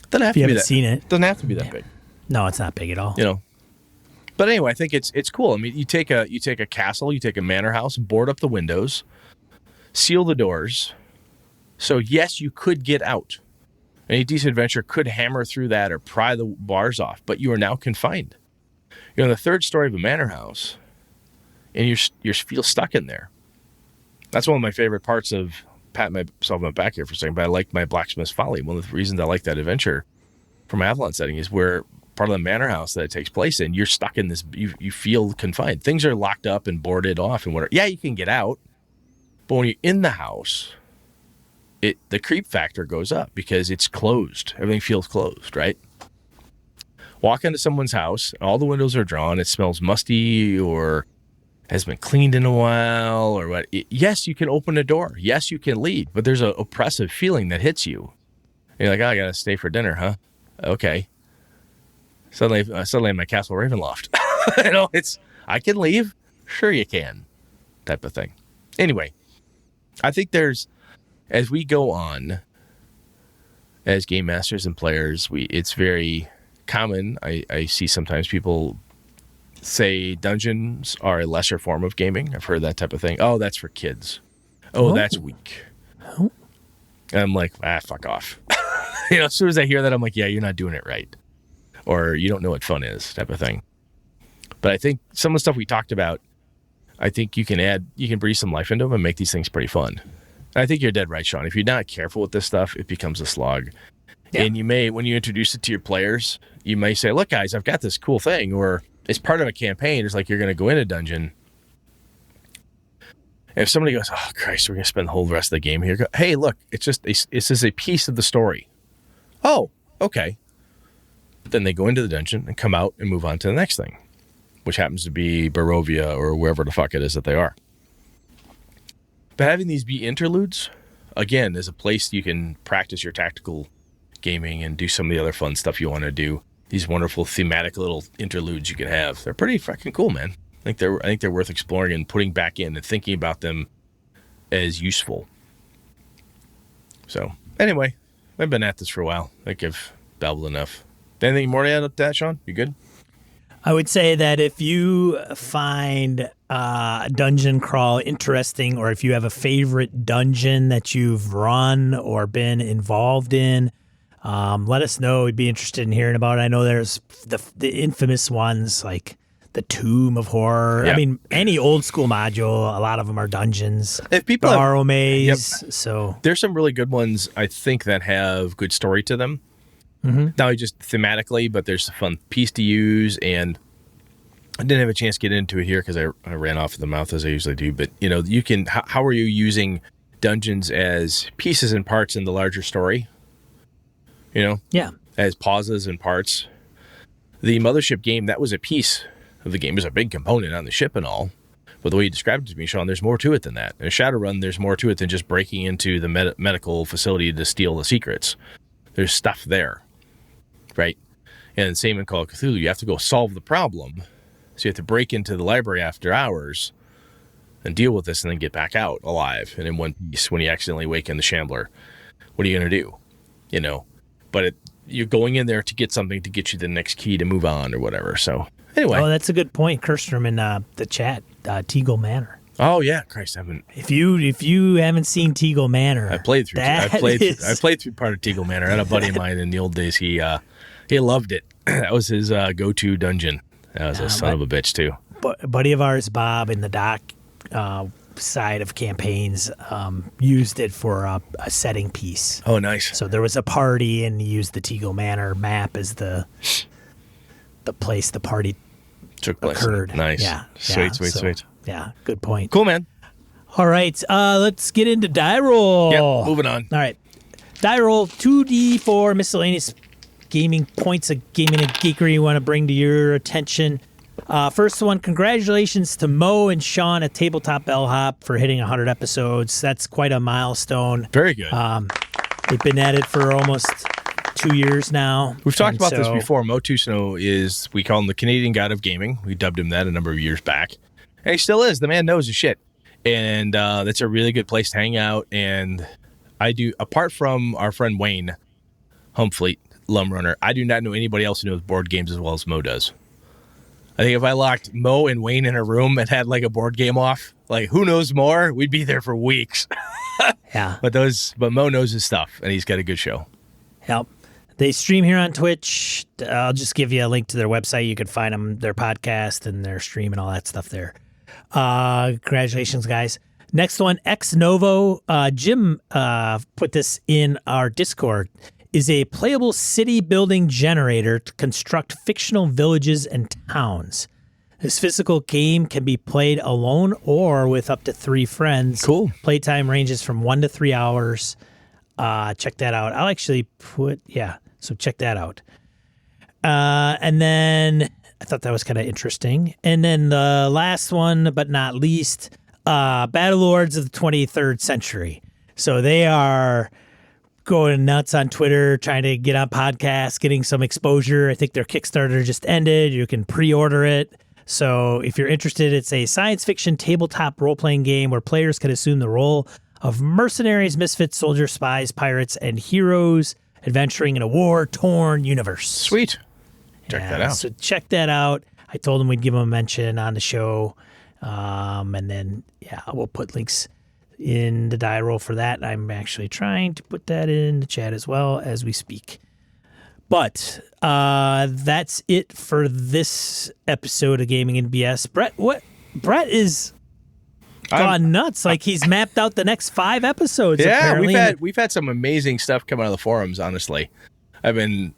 Doesn't have if you to be haven't seen it. Doesn't have to be that big. No, it's not big at all. But anyway, I think it's cool. I mean, you take a castle, you take a manor house, board up the windows, seal the doors. So yes, you could get out. Any decent adventurer could hammer through that or pry the bars off, but you are now confined. You're on the third story of a manor house, and you feel stuck in there. That's one of my favorite parts of patting myself on the back here for a second, but I like my Blacksmith's Folly. One of the reasons I like that adventure from Avalon setting is where part of the manor house that it takes place in, you're stuck in this, you feel confined. Things are locked up and boarded off and whatever. Yeah, you can get out, but when you're in the house, the creep factor goes up because it's closed. Everything feels closed, right? Walk into someone's house, all the windows are drawn, it smells musty or has been cleaned in a while or what. Yes, you can open a door. Yes, you can leave, but there's an oppressive feeling that hits you. And you're like, I gotta stay for dinner, huh? Okay. Suddenly in my Castle Ravenloft. I can leave. Sure you can. Type of thing. Anyway, I think as we go on as game masters and players, it's very common. I see sometimes people say dungeons are a lesser form of gaming. I've heard that type of thing. Oh, that's for kids. Oh, that's weak. Oh. And I'm like, fuck off. As soon as I hear that, I'm like, yeah, you're not doing it right. Or you don't know what fun is, type of thing. But I think some of the stuff we talked about, I think you can breathe some life into them and make these things pretty fun. And I think you're dead right, Sean. If you're not careful with this stuff, it becomes a slog. Yeah. And you may, when you introduce it to your players, you may say, look, guys, I've got this cool thing. Or it's part of a campaign. It's like you're going to go in a dungeon. And if somebody goes, oh, Christ, we're going to spend the whole rest of the game here. Go, hey, look, it's just a piece of the story. Oh, okay. Then they go into the dungeon and come out and move on to the next thing, which happens to be Barovia or wherever the fuck it is that they are. But having these be interludes, again, is a place you can practice your tactical gaming and do some of the other fun stuff you want to do. These wonderful thematic little interludes you can have. They're pretty fucking cool, man. I think they're worth exploring and putting back in and thinking about them as useful. So, anyway, I've been at this for a while. I think I've babbled enough. Anything more to add up to that, Sean? You good? I would say that if you find dungeon crawl interesting, or if you have a favorite dungeon that you've run or been involved in, let us know. We'd be interested in hearing about it. I know there's the infamous ones like the Tomb of Horror. Yeah. I mean, any old school module, a lot of them are dungeons. If people Borrow Maze. Yep. So there's some really good ones, I think, that have good story to them. Mm-hmm. Not just thematically, but there's a fun piece to use. And I didn't have a chance to get into it here because I ran off of the mouth as I usually do. But, you can, how are you using dungeons as pieces and parts in the larger story? Yeah. As pauses and parts. The Mothership game, that was a piece of the game. It was a big component on the ship and all. But the way you described it to me, Sean, there's more to it than that. In a Shadowrun, there's more to it than just breaking into the medical facility to steal the secrets. There's stuff there. Right? And same in Call of Cthulhu. You have to go solve the problem. So you have to break into the library after hours and deal with this and then get back out alive and in one piece when you accidentally awaken the Shambler. What are you going to do? But you're going in there to get something to get you the next key to move on or whatever. So anyway. Oh, that's a good point. Kirstrom in the chat, Teagle Manor. Oh yeah, Christ, I haven't. If you haven't seen Teagle Manor, I played through part of Teagle Manor. I had a buddy of mine in the old days. He loved it. That was his go-to dungeon. That was a son of a bitch too. A buddy of ours, Bob, in the doc side of campaigns, used it for a setting piece. Oh, nice. So there was a party, and he used the Teagle Manor map as the place the party took place. Occurred. Nice. Yeah. Sweet. Yeah, good point. Cool, man. All right, let's get into die roll. Yep, moving on. All right, die roll 2d4 miscellaneous gaming points of gaming and geekery you want to bring to your attention. First one, congratulations to Mo and Sean at Tabletop Bellhop for hitting 100 episodes. That's quite a milestone. Very good. They've been at it for almost 2 years now. We've talked about this before. Mo Tusno we call him the Canadian God of Gaming. We dubbed him that a number of years back. And he still is. The man knows his shit. And that's a really good place to hang out. And I do, apart from our friend Wayne Humfleet, Lumrunner, I do not know anybody else who knows board games as well as Mo does. I think if I locked Mo and Wayne in a room and had like a board game off, like who knows more, we'd be there for weeks. Yeah. But Mo knows his stuff, and he's got a good show. Yep. They stream here on Twitch. I'll just give you a link to their website. You can find them, their podcast and their stream and all that stuff there. Congratulations, guys. Next one, Ex Novo. Jim put this in our Discord. Is a playable city building generator to construct fictional villages and towns. This physical game can be played alone or with up to 3 friends. Cool. Playtime ranges from 1 to 3 hours. Check that out. I'll actually so check that out. And then I thought that was kind of interesting. And then the last one, but not least, Battle Lords of the 23rd Century. So they are going nuts on Twitter, trying to get on podcasts, getting some exposure. I think their Kickstarter just ended. You can pre-order it. So if you're interested, it's a science fiction tabletop role-playing game where players can assume the role of mercenaries, misfits, soldiers, spies, pirates, and heroes adventuring in a war-torn universe. Sweet. Check that out. So check that out. I told them we'd give them a mention on the show. And then, we'll put links in the die roll for that. I'm actually trying to put that in the chat as well as we speak. But that's it for this episode of Gaming and BS. Brett is gone nuts. Like he's mapped out the next 5 episodes. Yeah, apparently. we've had some amazing stuff come out of the forums. Honestly, I've been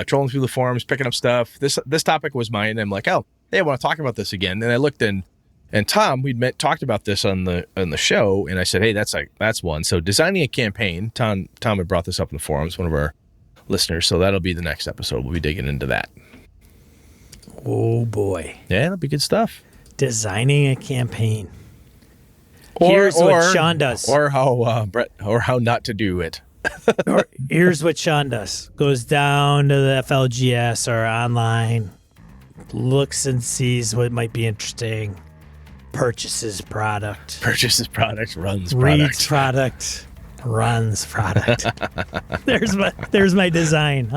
trolling through the forums, picking up stuff. This topic was mine. And I'm like, oh, hey, I want to talk about this again. And I looked in, and Tom, talked about this on the show, and I said, hey, that's one. So designing a campaign. Tom had brought this up in the forums, one of our listeners. So that'll be the next episode. We'll be digging into that. Oh boy, yeah, that'll be good stuff. Designing a campaign. Here's what Sean does, or how Brett, or how not to do it. Here's what Sean does: goes down to the FLGS or online, looks and sees what might be interesting, purchases product, runs product, reads product, runs product. There's my design.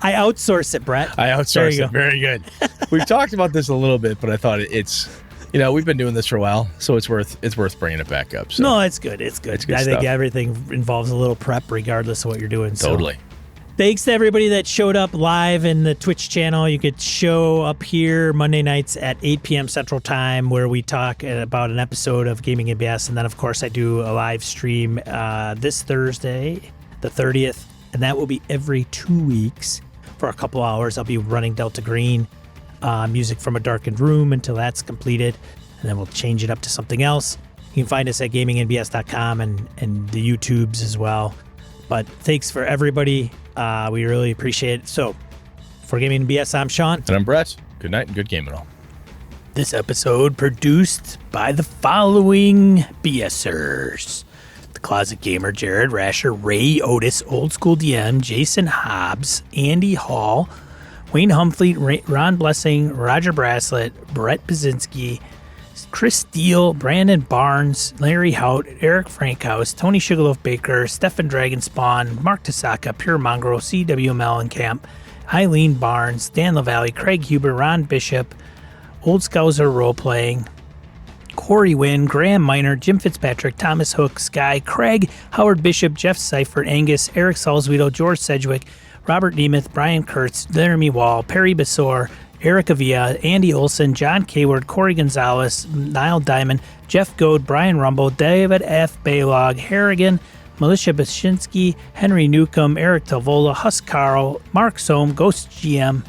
I outsource it, Brett. I outsource it. Very good. We've talked about this a little bit, but I thought it's, we've been doing this for a while, so it's worth bringing it back up. So. No, it's good. It's good. I think everything involves a little prep, regardless of what you're doing. Totally. So. Thanks to everybody that showed up live in the Twitch channel. You could show up here Monday nights at 8 p.m. Central Time, where we talk about an episode of Gaming and BS. And then, of course, I do a live stream this Thursday, the 30th, and that will be every 2 weeks for a couple hours. I'll be running Delta Green, music from a darkened room until that's completed, and then we'll change it up to something else. You can find us at gamingandbs.com and the YouTubes as well. But thanks for everybody. We really appreciate it. So, for Gaming and BS, I'm Sean. And I'm Brett. Good night and good gaming all. This episode produced by the following BSers. The Closet Gamer, Jared Rasher, Ray Otis, Old School DM, Jason Hobbs, Andy Hall, Wayne Humfleet, Ron Blessing, Roger Braslett, Brett Baczynski, Chris Steele, Brandon Barnes, Larry Hout, Eric Frankhouse, Tony Sugarloaf Baker, Stefan Dragonspawn, Mark Tasaka, Pure Mongrel, C.W. Mellencamp, Eileen Barnes, Dan LaValle, Craig Huber, Ron Bishop, Old Scouser Roleplaying, Corey Wynn, Graham Miner, Jim Fitzpatrick, Thomas Hook, Sky, Craig, Howard Bishop, Jeff Seifert, Angus, Eric Salzweedl, George Sedgwick, Robert Nemeth, Brian Kurtz, Jeremy Wall, Perry Besor, Eric Avia, Andy Olson, John Kayward, Corey Gonzalez, Niall Diamond, Jeff Goad, Brian Rumble, David F. Baylog, Harrigan, Militia Bashinsky, Henry Newcomb, Eric Tavola, Huss Carl, Mark Sohm, Ghost GM,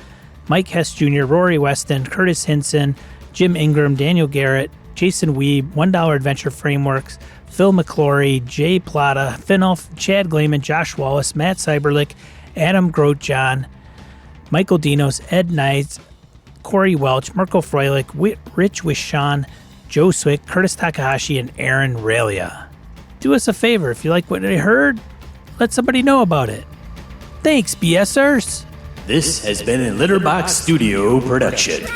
Mike Hess Jr., Rory Weston, Curtis Hinson, Jim Ingram, Daniel Garrett, Jason Weeb, $1 Adventure Frameworks, Phil McClory, Jay Plata, Finolf, Chad Glayman, Josh Wallace, Matt Cyberlick, Adam Grotjohn, Michael Dinos, Ed Knights, Corey Welch, Mirko Froelich, Rich Wishon, Joe Swick, Curtis Takahashi, and Aaron Ralia. Do us a favor, if you like what I heard, let somebody know about it. Thanks, BSers. This has been a Litterbox Studio production.